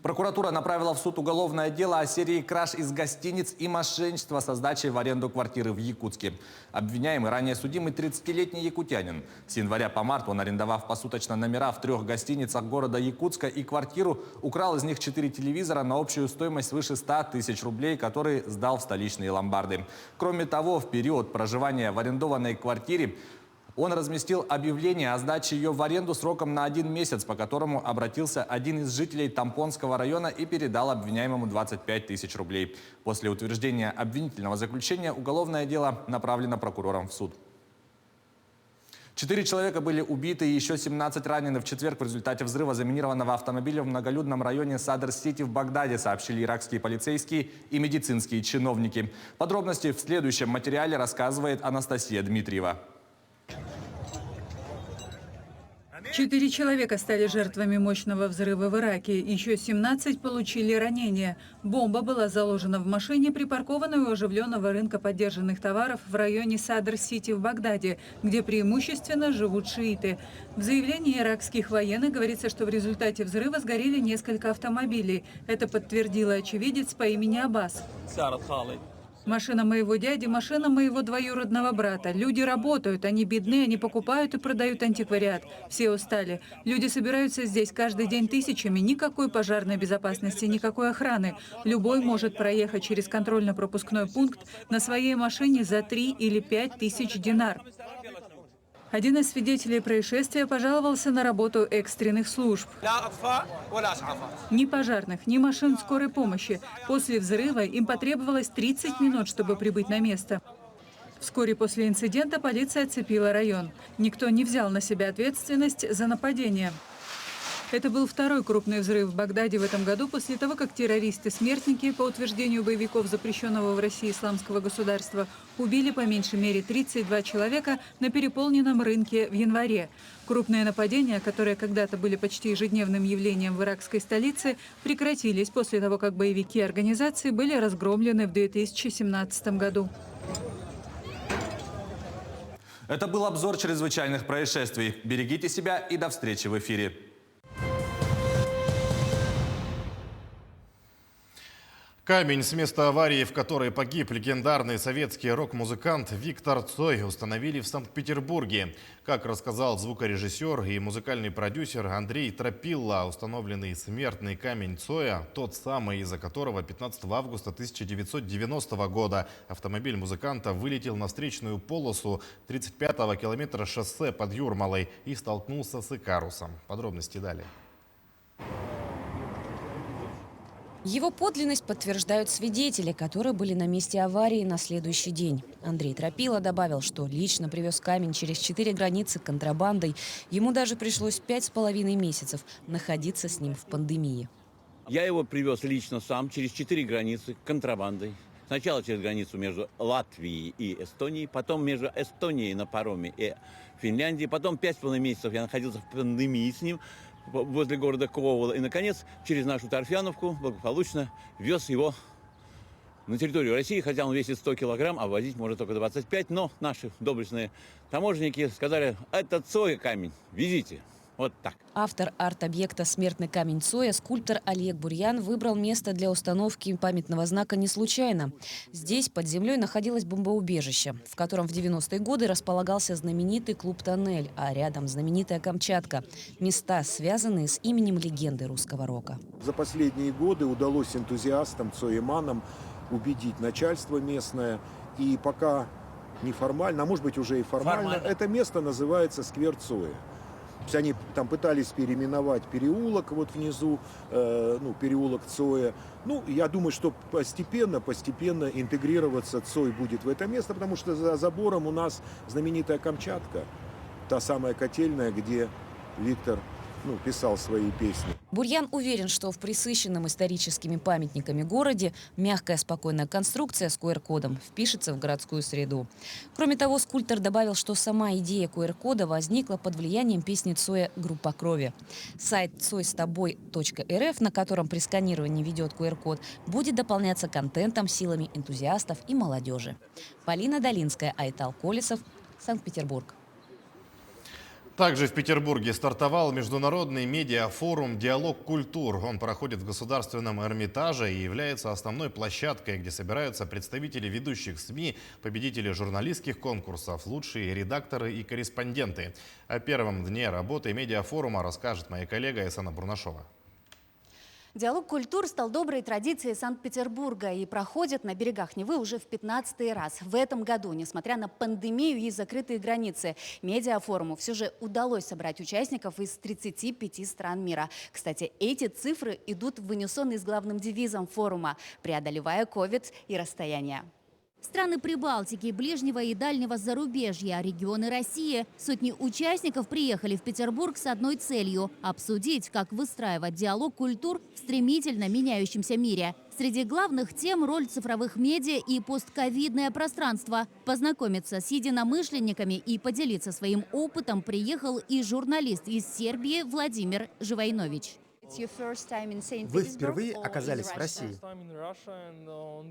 Прокуратура направила в суд уголовное дело о серии краж из гостиниц и мошенничества со сдачей в аренду квартиры в Якутске. Обвиняемый ранее судимый 30-летний якутянин. С января по март он, арендовав посуточно номера в 3 гостиницах города Якутска и квартиру, украл из них 4 телевизора на общую стоимость свыше 100 тысяч рублей, которые сдал в столичные ломбарды. Кроме того, в период проживания в арендованной квартире он разместил объявление о сдаче ее в аренду сроком на 1 месяц, по которому обратился один из жителей Тампонского района и передал обвиняемому 25 тысяч рублей. После утверждения обвинительного заключения уголовное дело направлено прокурором в суд. 4 человека были убиты и еще 17 ранены в четверг в результате взрыва заминированного автомобиля в многолюдном районе Садр-Сити в Багдаде, сообщили иракские полицейские и медицинские чиновники. Подробности в следующем материале рассказывает Анастасия Дмитриева. 4 человека стали жертвами мощного взрыва в Ираке. Еще 17 получили ранения. Бомба была заложена в машине, припаркованной у оживленного рынка подержанных товаров в районе Садр-Сити в Багдаде, где преимущественно живут шииты. В заявлении иракских военных говорится, что в результате взрыва сгорели несколько автомобилей. Это подтвердила очевидец по имени Аббас. Машина моего дяди, машина моего двоюродного брата. Люди работают, они бедны, они покупают и продают антиквариат. Все устали. Люди собираются здесь каждый день тысячами. Никакой пожарной безопасности, никакой охраны. Любой может проехать через контрольно-пропускной пункт на своей машине за 3 или 5 тысяч динар. Один из свидетелей происшествия пожаловался на работу экстренных служб. Ни пожарных, ни машин скорой помощи. После взрыва им потребовалось 30 минут, чтобы прибыть на место. В Вскоре после инцидента полиция оцепила район. Никто не взял на себя ответственность за нападение. Это был второй крупный взрыв в Багдаде в этом году после того, как террористы-смертники, по утверждению боевиков запрещенного в России исламского государства, убили по меньшей мере 32 человека на переполненном рынке в январе. Крупные нападения, которые когда-то были почти ежедневным явлением в иракской столице, прекратились после того, как боевики организации были разгромлены в 2017 году. Это был обзор чрезвычайных происшествий. Берегите себя и до встречи в эфире. Камень с места аварии, в которой погиб легендарный советский рок-музыкант Виктор Цой, установили в Санкт-Петербурге. Как рассказал звукорежиссер и музыкальный продюсер Андрей Тропилла, установленный смертный камень Цоя, тот самый, из-за которого 15 августа 1990 года автомобиль музыканта вылетел на встречную полосу 35-го километра шоссе под Юрмалой и столкнулся с Икарусом. Подробности далее. Его подлинность подтверждают свидетели, которые были на месте аварии на следующий день. Андрей Тропилла добавил, что лично привез камень через 4 границы контрабандой. Ему даже пришлось 5,5 месяцев находиться с ним в пандемии. Я его привез лично сам через 4 границы контрабандой. Сначала через границу между Латвией и Эстонией, потом между Эстонией на пароме и Финляндией. Потом 5,5 месяцев я находился в пандемии с ним возле города Ковала. И, наконец, через нашу Торфяновку благополучно вез его на территорию России, хотя он весит 100 килограмм, а возить может только 25. Но наши доблестные таможенники сказали: это Цой камень, везите. Вот так. Автор арт-объекта «Смертный камень Цоя», скульптор Олег Бурьян, выбрал место для установки памятного знака не случайно. Здесь под землей находилось бомбоубежище, в котором в 90-е годы располагался знаменитый клуб «Тоннель», а рядом знаменитая Камчатка. Места, связанные с именем легенды русского рока. За последние годы удалось энтузиастам, цоеманам убедить начальство местное. И пока неформально, а может быть уже и формально. Это место называется сквер Цоя. То есть они там пытались переименовать переулок вот внизу, переулок Цоя. Я думаю, что постепенно интегрироваться Цой будет в это место, потому что за забором у нас знаменитая Камчатка, та самая котельная, где Виктор писал свои песни. Бурьян уверен, что в присыщенном историческими памятниками городе мягкая спокойная конструкция с QR-кодом впишется в городскую среду. Кроме того, скульптор добавил, что сама идея QR-кода возникла под влиянием песни Цоя «Группа крови». Сайт coysтобой.рф, на котором при сканировании ведет QR-код, будет дополняться контентом силами энтузиастов и молодежи. Полина Долинская, Айтал Колесов, Санкт-Петербург. Также в Петербурге стартовал международный медиафорум «Диалог культур». Он проходит в Государственном Эрмитаже и является основной площадкой, где собираются представители ведущих СМИ, победители журналистских конкурсов, лучшие редакторы и корреспонденты. О первом дне работы медиафорума расскажет моя коллега Исана Бурнашова. Диалог культур стал доброй традицией Санкт-Петербурга и проходит на берегах Невы уже в 15-й раз. В этом году, несмотря на пандемию и закрытые границы, медиафоруму все же удалось собрать участников из 35 стран мира. Кстати, эти цифры идут в унисон с главным девизом форума «Преодолевая ковид и расстояние». Страны Прибалтики, ближнего и дальнего зарубежья, регионы России. Сотни участников приехали в Петербург с одной целью – обсудить, как выстраивать диалог культур в стремительно меняющемся мире. Среди главных тем – роль цифровых медиа и постковидное пространство. Познакомиться с единомышленниками и поделиться своим опытом приехал и журналист из Сербии Владимир Живайнович. Вы впервые оказались в России?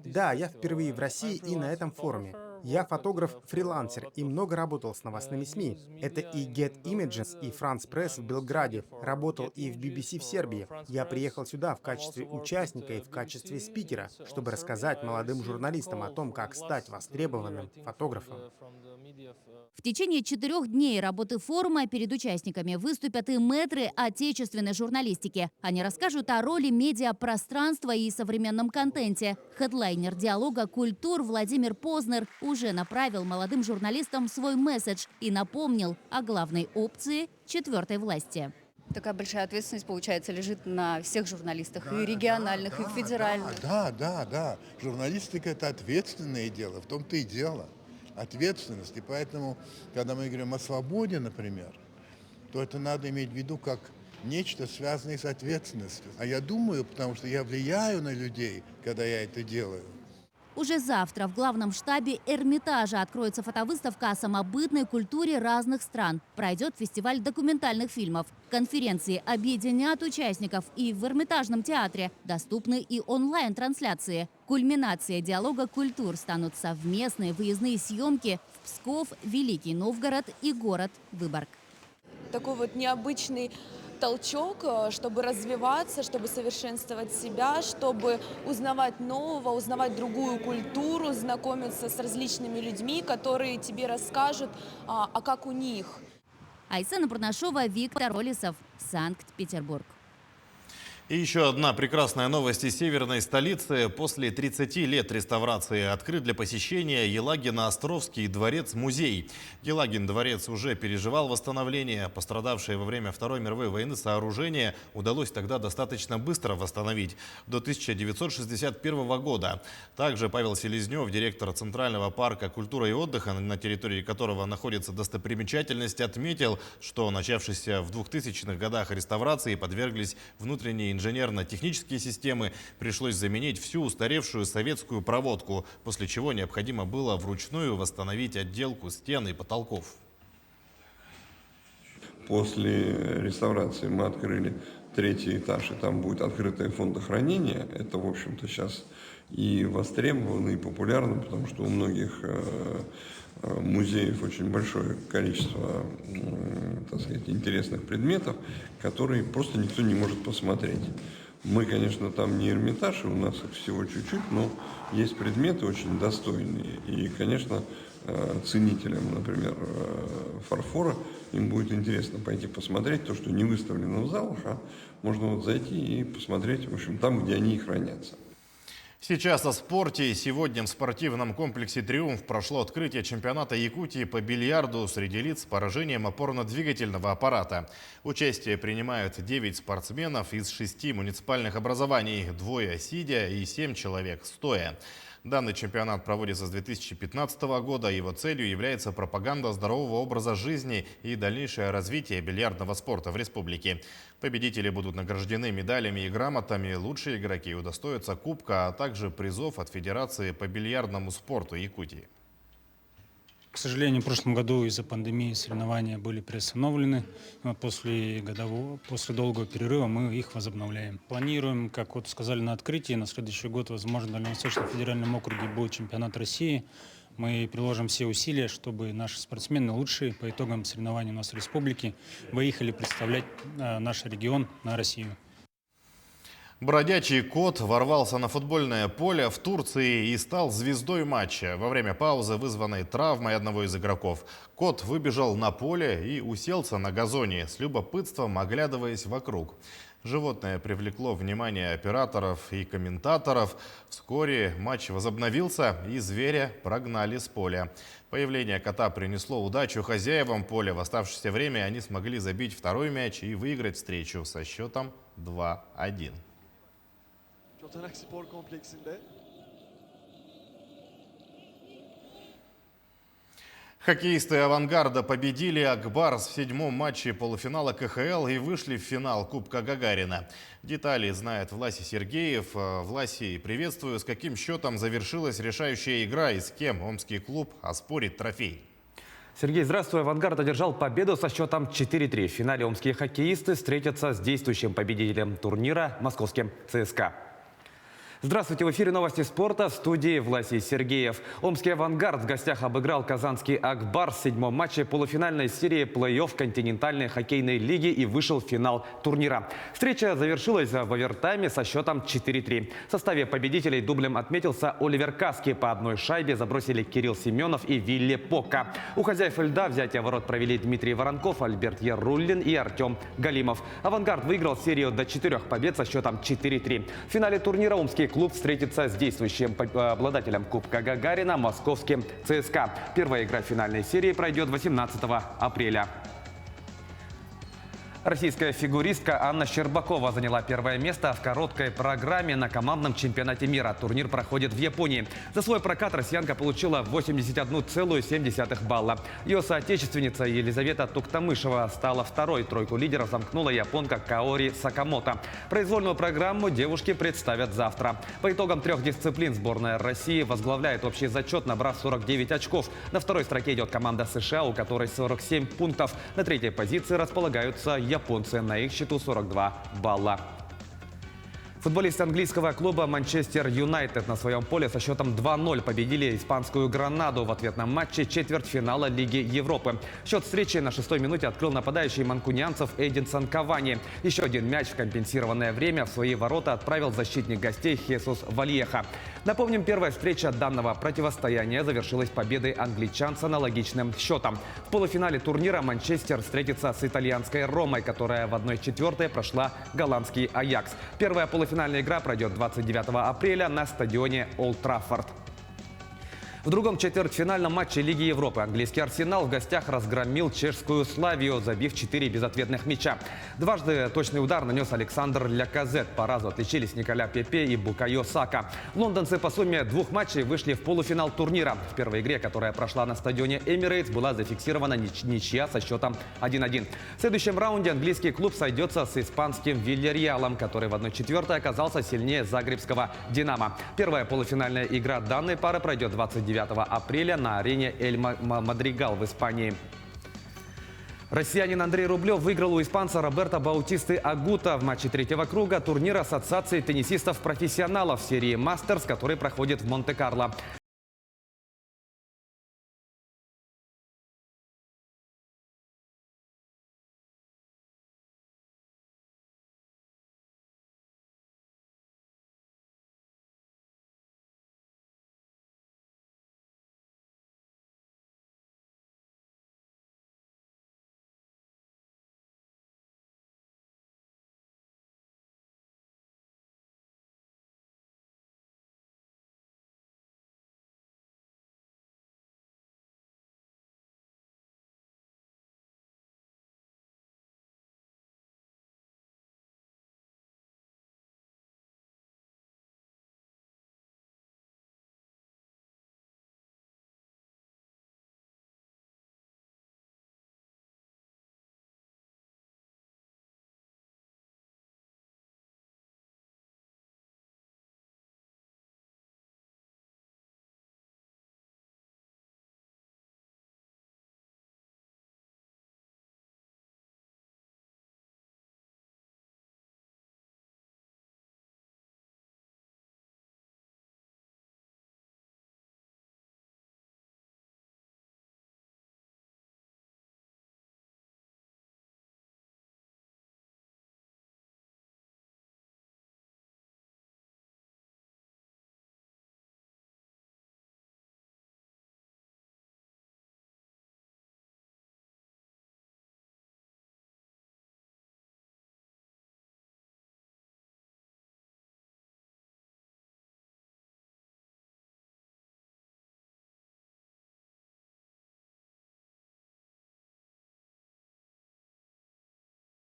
Да, я впервые в России и на этом форуме. Я фотограф-фрилансер и много работал с новостными СМИ. Это и Get Images, и France Press в Белграде. Работал и в BBC в Сербии. Я приехал сюда в качестве участника и в качестве спикера, чтобы рассказать молодым журналистам о том, как стать востребованным фотографом. В течение 4 дней работы форума перед участниками выступят и мэтры отечественной журналистики. Они расскажут о роли медиапространства и современном контенте. Хедлайнер диалога культур Владимир Познер уже направил молодым журналистам свой месседж и напомнил о главной опции четвертой власти. Такая большая ответственность, получается, лежит на всех журналистах, и региональных, и федеральных. Да. Журналистика – это ответственное дело, в том-то и дело. ответственность. И поэтому, когда мы говорим о свободе, например, то это надо иметь в виду как нечто, связанное с ответственностью. А я думаю, потому что я влияю на людей, когда я это делаю. Уже завтра в главном штабе Эрмитажа откроется фотовыставка о самобытной культуре разных стран. Пройдет фестиваль документальных фильмов. Конференции объединят участников, и в Эрмитажном театре доступны и онлайн-трансляции. Кульминацией диалога культур станут совместные выездные съемки в Псков, Великий Новгород и город Выборг. Такой вот необычный толчок, чтобы развиваться, чтобы совершенствовать себя, чтобы узнавать нового, узнавать другую культуру, знакомиться с различными людьми, которые тебе расскажут, а как у них. Айсена Пурнашова, Виктор Олесов, Санкт-Петербург. И еще одна прекрасная новость из северной столицы. После 30 лет реставрации открыт для посещения Елагино-Островский дворец-музей. Елагин дворец уже переживал восстановление. Пострадавшие во время Второй мировой войны сооружения удалось тогда достаточно быстро восстановить, до 1961 года. Также Павел Селезнев, директор Центрального парка культуры и отдыха, на территории которого находятся достопримечательности, отметил, что начавшиеся в 2000-х годах реставрации подверглись внутренней инженерно-технические системы, пришлось заменить всю устаревшую советскую проводку, после чего необходимо было вручную восстановить отделку стен и потолков. После реставрации мы открыли 3-й этаж, и там будет открытое фондохранение. Это, в общем-то, сейчас и востребовано, и популярно, потому что у многих музеев очень большое количество, так сказать, интересных предметов, которые просто никто не может посмотреть. Мы, конечно, там не Эрмитаж, у нас их всего чуть-чуть, но есть предметы очень достойные. И, конечно, ценителям, например, фарфора, им будет интересно пойти посмотреть то, что не выставлено в залах, а можно вот зайти и посмотреть, в общем, там, где они и хранятся. Сейчас о спорте. Сегодня в спортивном комплексе «Триумф» прошло открытие чемпионата Якутии по бильярду среди лиц с поражением опорно-двигательного аппарата. Участие принимают 9 спортсменов из 6 муниципальных образований, 2 сидя и 7 человек стоя. Данный чемпионат проводится с 2015 года. Его целью является пропаганда здорового образа жизни и дальнейшее развитие бильярдного спорта в республике. Победители будут награждены медалями и грамотами. Лучшие игроки удостоятся кубка, а также призов от Федерации по бильярдному спорту Якутии. К сожалению, в прошлом году из-за пандемии соревнования были приостановлены. После долгого перерыва мы их возобновляем. Планируем, как вот сказали на открытии, на следующий год, возможно, в Дальневосточном федеральном округе будет чемпионат России. Мы приложим все усилия, чтобы наши спортсмены, лучшие по итогам соревнований у нас в республике, выехали представлять наш регион на Россию. Бродячий кот ворвался на футбольное поле в Турции и стал звездой матча. Во время паузы, вызванной травмой одного из игроков, кот выбежал на поле и уселся на газоне, с любопытством оглядываясь вокруг. Животное привлекло внимание операторов и комментаторов. Вскоре матч возобновился, и зверя прогнали с поля. Появление кота принесло удачу хозяевам поля. В оставшееся время они смогли забить второй мяч и выиграть встречу со счетом 2-1. Хоккеисты «Авангарда» победили «Акбарс» в 7-м матче полуфинала КХЛ и вышли в финал Кубка Гагарина. Детали знает Власий Сергеев. Власий, приветствую. С каким счетом завершилась решающая игра и с кем омский клуб оспорит трофей? Сергей, здравствуй. «Авангард» одержал победу со счетом 4-3. В финале омские хоккеисты встретятся с действующим победителем турнира московским ЦСКА. Здравствуйте, в эфире новости спорта, в студии Власий Сергеев. Омский «Авангард» в гостях обыграл казанский «Акбарс» в 7-м матче полуфинальной серии плей-офф континентальной хоккейной лиги и вышел в финал турнира. Встреча завершилась в овертайме со счетом 4-3. В составе победителей дублем отметился Оливер Каски. По одной шайбе забросили Кирилл Семенов и Вилли Пока. У хозяев льда взятие ворот провели Дмитрий Воронков, Альберт Яруллин и Артем Галимов. «Авангард» выиграл серию до 4 побед со счетом 4-3. В финале турнира омский клуб встретится с действующим обладателем Кубка Гагарина московским ЦСКА. Первая игра финальной серии пройдет 18 апреля. Российская фигуристка Анна Щербакова заняла первое место в короткой программе на командном чемпионате мира. Турнир проходит в Японии. За свой прокат россиянка получила 81,7 балла. Ее соотечественница Елизавета Туктамышева стала второй. Тройку лидеров замкнула японка Каори Сакамото. Произвольную программу девушки представят завтра. По итогам 3 дисциплин сборная России возглавляет общий зачет, набрав 49 очков. На второй строке идет команда США, у которой 47 пунктов. На третьей позиции располагаются японцы, на их счету 42 балла. Футболисты английского клуба «Манчестер Юнайтед» на своем поле со счетом 2-0 победили испанскую «Гранаду» в ответном матче четвертьфинала Лиги Европы. Счет встречи на 6-й минуте открыл нападающий манкунианцев Эдинсон Кавани. Еще один мяч в компенсированное время в свои ворота отправил защитник гостей Хесус Вальеха. Напомним, первая встреча данного противостояния завершилась победой англичан с аналогичным счетом. В полуфинале турнира Манчестер встретится с итальянской «Ромой», которая в 1/4 прошла голландский «Аякс». Первая полуфинальная игра пройдет 29 апреля на стадионе Олд Траффорд. В другом четвертьфинальном матче Лиги Европы английский «Арсенал» в гостях разгромил чешскую «Славию», забив 4 безответных мяча. Дважды точный удар нанес Александр Ляказет. По разу отличились Николя Пепе и Букайо Сака. Лондонцы по сумме 2 матчей вышли в полуфинал турнира. В первой игре, которая прошла на стадионе Эмирейтс, была зафиксирована ничья со счетом 1-1. В следующем раунде английский клуб сойдется с испанским «Вильярреалом», который в 1/4 оказался сильнее загребского «Динамо». Первая полуфинальная игра данной пары пройдет 29 апреля на арене Эль Мадригал в Испании. Россиянин Андрей Рублев выиграл у испанца Роберто Баутисты Агута в матче 3-го круга турнира Ассоциации теннисистов-профессионалов серии «Мастерс», который проходит в Монте-Карло.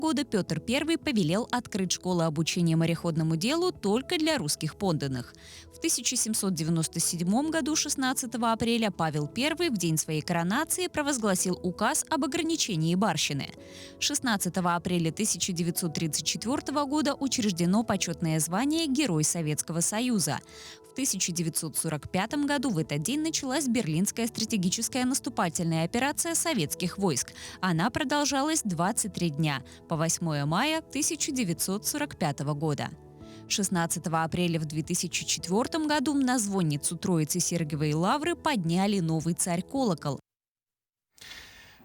Года Петр I повелел открыть школу обучения мореходному делу только для русских подданных. В 1797 году, 16 апреля, Павел I в день своей коронации провозгласил указ об ограничении барщины. 16 апреля 1934 года учреждено почетное звание Герой Советского Союза. В 1945 году в этот день началась Берлинская стратегическая наступательная операция советских войск. Она продолжалась 23 дня, по 8 мая 1945 года. 16 апреля в 2004 году на звонницу Троицы Сергиевой Лавры подняли новый царь-колокол.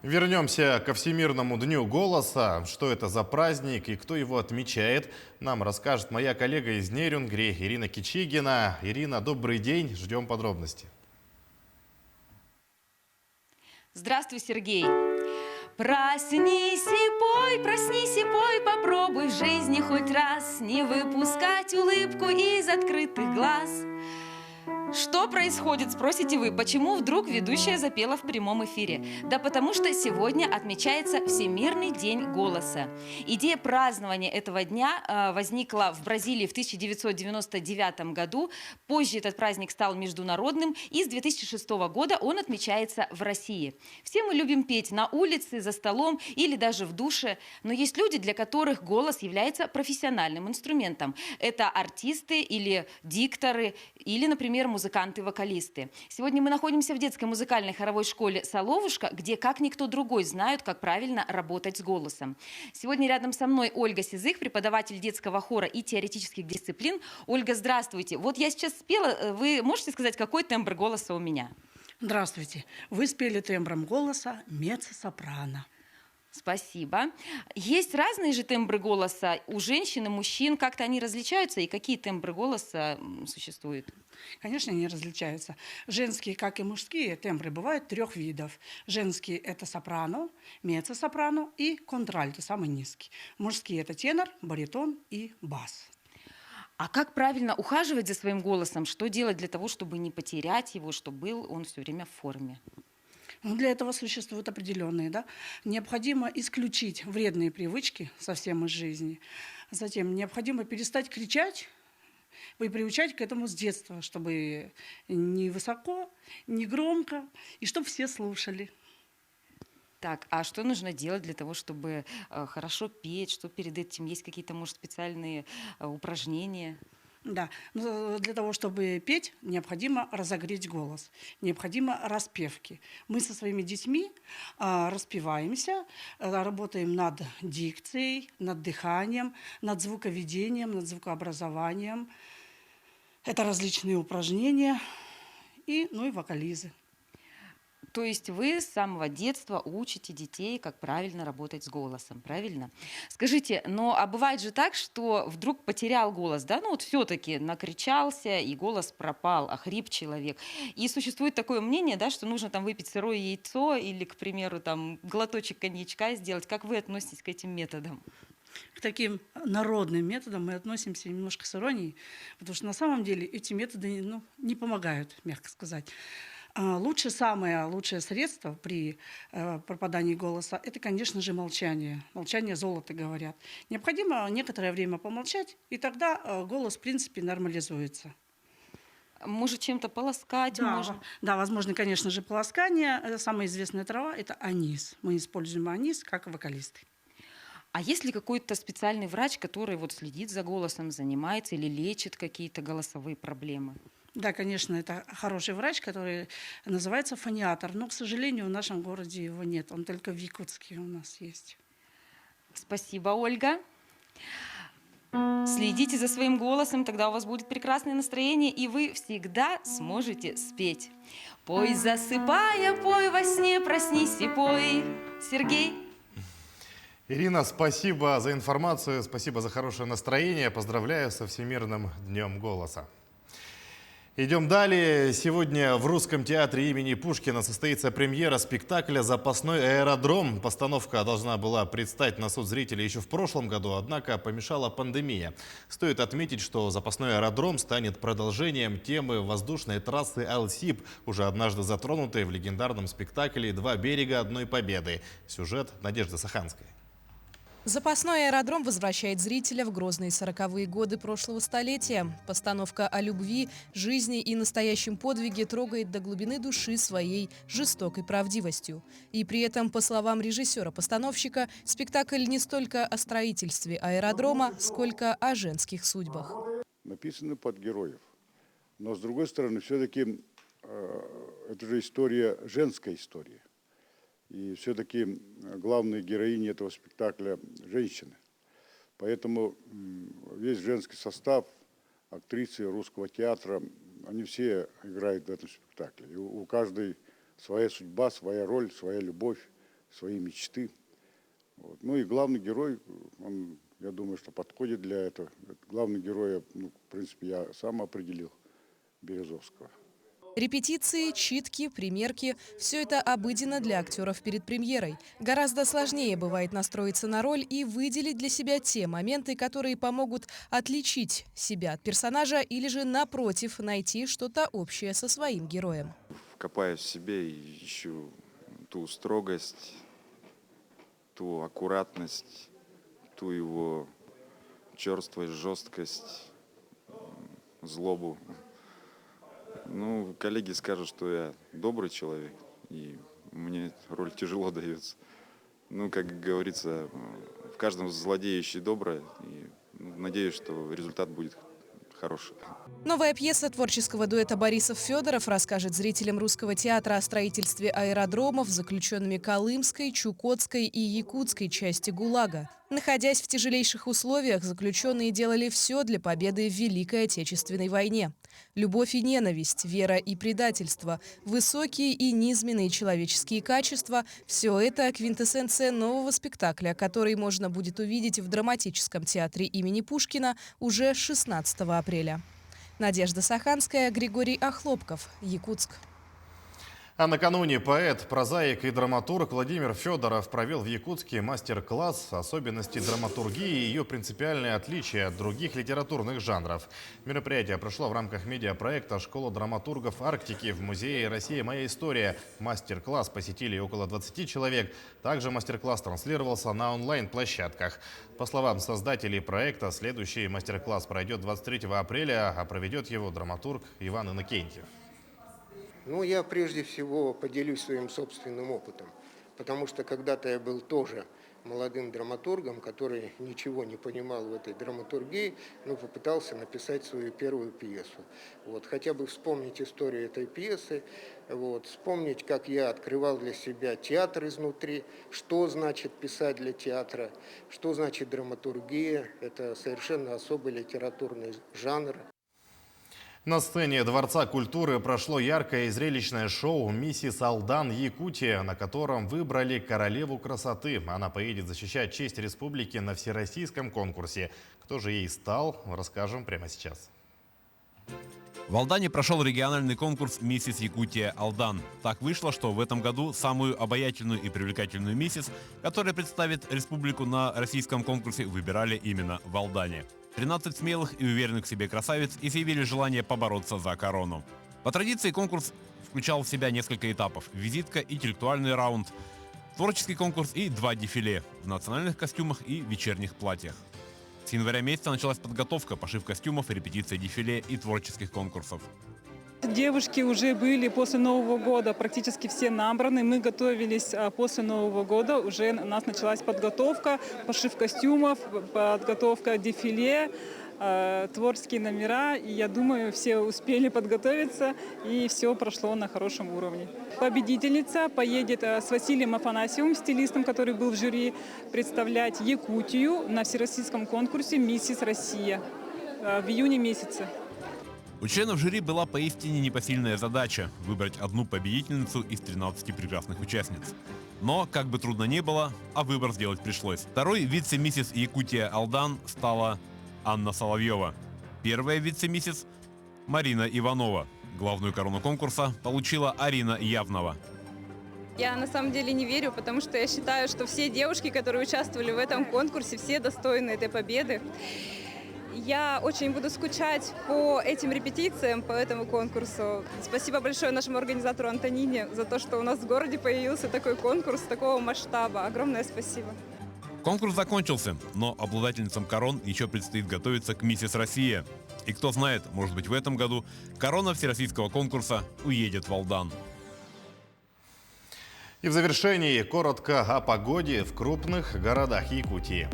Вернемся ко Всемирному дню голоса. Что это за праздник и кто его отмечает, нам расскажет моя коллега из Нерюнгри Ирина Кичигина. Ирина, добрый день, ждем подробностей. Здравствуй, Сергей. Проснись и пой, попробуй в жизни хоть раз не выпускать улыбку из открытых глаз. Что происходит, спросите вы? Почему вдруг ведущая запела в прямом эфире? Да потому что сегодня отмечается Всемирный день голоса. Идея празднования этого дня возникла в Бразилии в 1999 году. Позже этот праздник стал международным, и с 2006 года он отмечается в России. Все мы любим петь на улице, за столом или даже в душе, но есть люди, для которых голос является профессиональным инструментом. Это артисты или дикторы, или, например, музыканты-вокалисты. Сегодня мы находимся в детской музыкальной хоровой школе «Соловушка», где как никто другой знают, как правильно работать с голосом. Сегодня рядом со мной Ольга Сизых, преподаватель детского хора и теоретических дисциплин. Ольга, здравствуйте. Вот я сейчас спела, вы можете сказать, какой тембр голоса у меня? Здравствуйте. Вы спели тембром голоса меццо-сопрано. Спасибо. Есть разные же тембры голоса у женщин и мужчин. Как-то они различаются, и какие тембры голоса существуют? Конечно, они различаются. Женские, как и мужские, тембры бывают 3 видов. Женские – это сопрано, меццо-сопрано и контральто, самый низкий. Мужские – это тенор, баритон и бас. А как правильно ухаживать за своим голосом? Что делать для того, чтобы не потерять его, чтобы был он все время в форме? Для этого существуют определенные. Да? Необходимо исключить вредные привычки совсем из жизни. Затем необходимо перестать кричать и приучать к этому с детства, чтобы не высоко, не громко, и чтобы все слушали. Так, а что нужно делать для того, чтобы хорошо петь? Что перед этим? Есть какие-то, может, специальные упражнения? Да, но для того, чтобы петь, необходимо разогреть голос, необходимо распевки. Мы со своими детьми распеваемся, работаем над дикцией, над дыханием, над звуковедением, над звукообразованием. Это различные упражнения и вокализы. То есть вы с самого детства учите детей, как правильно работать с голосом, правильно? Скажите, а бывает же так, что вдруг потерял голос, да? Все-таки накричался, и голос пропал, охрип человек. И существует такое мнение, да, что нужно выпить сырое яйцо или, к примеру, глоточек коньячка сделать. Как вы относитесь к этим методам? К таким народным методам мы относимся немножко с иронией, потому что на самом деле эти методы не помогают, мягко сказать. Самое лучшее средство при пропадании голоса – это, конечно же, молчание. Молчание – золото, говорят. Необходимо некоторое время помолчать, и тогда голос, в принципе, нормализуется. Может, чем-то полоскать? Да, возможно, конечно же, полоскание. Самая известная трава – это анис. Мы используем анис как вокалисты. А есть ли какой-то специальный врач, который следит за голосом, занимается или лечит какие-то голосовые проблемы? Да, конечно, это хороший врач, который называется фониатор. Но, к сожалению, в нашем городе его нет. Он только в Якутске у нас есть. Спасибо, Ольга. Следите за своим голосом, тогда у вас будет прекрасное настроение, и вы всегда сможете спеть. Пой, засыпая, пой во сне, проснись и пой. Сергей? Ирина, спасибо за информацию, спасибо за хорошее настроение. Поздравляю со Всемирным днем голоса. Идем далее. Сегодня в Русском театре имени Пушкина состоится премьера спектакля «Запасной аэродром». Постановка должна была предстать на суд зрителей еще в прошлом году, однако помешала пандемия. Стоит отметить, что «Запасной аэродром» станет продолжением темы воздушной трассы Алсиб, уже однажды затронутой в легендарном спектакле «Два берега одной победы». Сюжет Надежды Саханской. Запасной аэродром возвращает зрителя в грозные 40-е годы прошлого столетия. Постановка о любви, жизни и настоящем подвиге трогает до глубины души своей жестокой правдивостью. И при этом, по словам режиссера-постановщика, спектакль не столько о строительстве аэродрома, сколько о женских судьбах. Написано под героев. Но, с другой стороны, все-таки это же история, женская история. И все-таки главные героини этого спектакля – женщины. Поэтому весь женский состав, актрисы Русского театра, они все играют в этом спектакле. И у каждой своя судьба, своя роль, своя любовь, свои мечты. Вот. И главный герой, он, я думаю, что подходит для этого. Главный герой, в принципе, я сам определил, Березовского. Репетиции, читки, примерки – все это обыденно для актеров перед премьерой. Гораздо сложнее бывает настроиться на роль и выделить для себя те моменты, которые помогут отличить себя от персонажа или же, напротив, найти что-то общее со своим героем. Копаюсь в себе и ищу ту строгость, ту аккуратность, ту его черствость, жесткость, злобу. Ну, коллеги скажут, что я добрый человек, и мне роль тяжело дается. Ну, как говорится, в каждом злодее ищи доброе, и надеюсь, что результат будет хороший. Новая пьеса творческого дуэта Борисов-Федоров расскажет зрителям Русского театра о строительстве аэродромов, заключенными Колымской, Чукотской и Якутской части ГУЛАГа. Находясь в тяжелейших условиях, заключенные делали все для победы в Великой Отечественной войне. Любовь и ненависть, вера и предательство, высокие и низменные человеческие качества – все это квинтэссенция нового спектакля, который можно будет увидеть в драматическом театре имени Пушкина уже 16 апреля. Надежда Саханская, Григорий Охлопков, Якутск. А накануне поэт, прозаик и драматург Владимир Федоров провел в Якутске мастер-класс «Особенности драматургии и ее принципиальные отличия от других литературных жанров». Мероприятие прошло в рамках медиапроекта «Школа драматургов Арктики» в музее «Россия. Моя история». Мастер-класс посетили около 20 человек. Также мастер-класс транслировался на онлайн-площадках. По словам создателей проекта, следующий мастер-класс пройдет 23 апреля, а проведет его драматург Иван Иннокентьев. Ну, я прежде всего поделюсь своим собственным опытом, потому что когда-то я был тоже молодым драматургом, который ничего не понимал в этой драматургии, но попытался написать свою первую пьесу. Вот, хотя бы вспомнить историю этой пьесы, вот, вспомнить, как я открывал для себя театр изнутри, что значит писать для театра, что значит драматургия, это совершенно особый литературный жанр. На сцене Дворца культуры прошло яркое и зрелищное шоу «Миссис Алдан Якутия», на котором выбрали королеву красоты. Она поедет защищать честь республики на всероссийском конкурсе. Кто же ей стал, расскажем прямо сейчас. В Алдане прошел региональный конкурс «Миссис Якутия Алдан». Так вышло, что в этом году самую обаятельную и привлекательную миссис, которая представит республику на российском конкурсе, выбирали именно в Алдане. 13 смелых и уверенных в себе красавиц изъявили желание побороться за корону. По традиции конкурс включал в себя несколько этапов: визитка, интеллектуальный раунд, творческий конкурс и 2 дефиле в национальных костюмах и вечерних платьях. С января месяца началась подготовка, пошив костюмов, репетиция дефиле и творческих конкурсов. Девушки уже были после Нового года практически все набраны. Мы готовились после Нового года. Уже у нас началась подготовка, пошив костюмов, подготовка дефиле, творческие номера. И я думаю, все успели подготовиться, и все прошло на хорошем уровне. Победительница поедет с Василием Афанасьевым, стилистом, который был в жюри, представлять Якутию на всероссийском конкурсе «Миссис Россия» в июне месяце. У членов жюри была поистине непосильная задача – выбрать одну победительницу из 13 прекрасных участниц. Но, как бы трудно ни было, а выбор сделать пришлось. Второй вице-миссис Якутия Алдан стала Анна Соловьева. Первая вице-миссис – Марина Иванова. Главную корону конкурса получила Арина Явнова. Я на самом деле не верю, потому что я считаю, что все девушки, которые участвовали в этом конкурсе, все достойны этой победы. Я очень буду скучать по этим репетициям, по этому конкурсу. Спасибо большое нашему организатору Антонине за то, что у нас в городе появился такой конкурс такого масштаба. Огромное спасибо. Конкурс закончился, но обладательницам корон еще предстоит готовиться к «Миссис Россия». И кто знает, может быть, в этом году корона всероссийского конкурса уедет в Алдан. И в завершении коротко о погоде в крупных городах Якутии.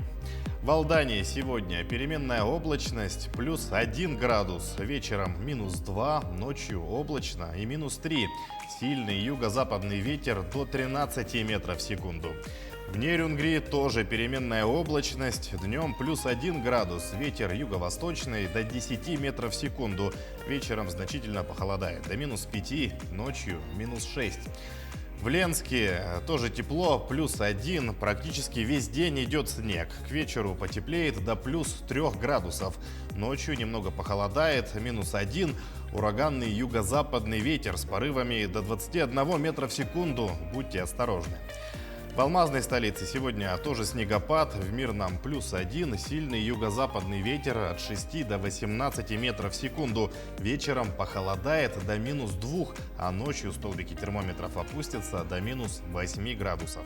В Алдане сегодня переменная облачность плюс 1 градус, вечером минус 2, ночью облачно и минус 3. Сильный юго-западный ветер до 13 метров в секунду. В Нерюнгри тоже переменная облачность, днем плюс 1 градус, ветер юго-восточный до 10 метров в секунду. Вечером значительно похолодает, до минус 5, ночью минус 6. В Ленске тоже тепло, +1. Практически весь день идет снег. К вечеру потеплеет до +3 градусов. Ночью немного похолодает, -1. Ураганный юго-западный ветер с порывами до 21 метра в секунду. Будьте осторожны. В алмазной столице сегодня тоже снегопад, в Мирном +1, сильный юго-западный ветер от 6 до 18 метров в секунду. Вечером похолодает до -2, а ночью столбики термометров опустятся до -8 градусов.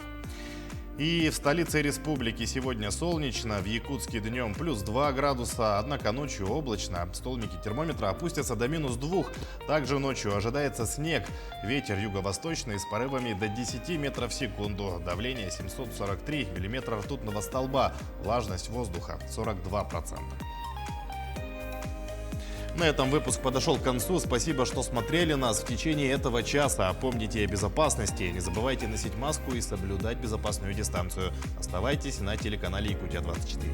И в столице республики сегодня солнечно, в Якутске днем +2 градуса, однако ночью облачно, столбики термометра опустятся до -2. Также ночью ожидается снег, ветер юго-восточный с порывами до 10 метров в секунду, давление 743 миллиметра ртутного столба, влажность воздуха 42%. На этом выпуск подошел к концу. Спасибо, что смотрели нас в течение этого часа. Помните о безопасности, не забывайте носить маску и соблюдать безопасную дистанцию. Оставайтесь на телеканале Якутия 24.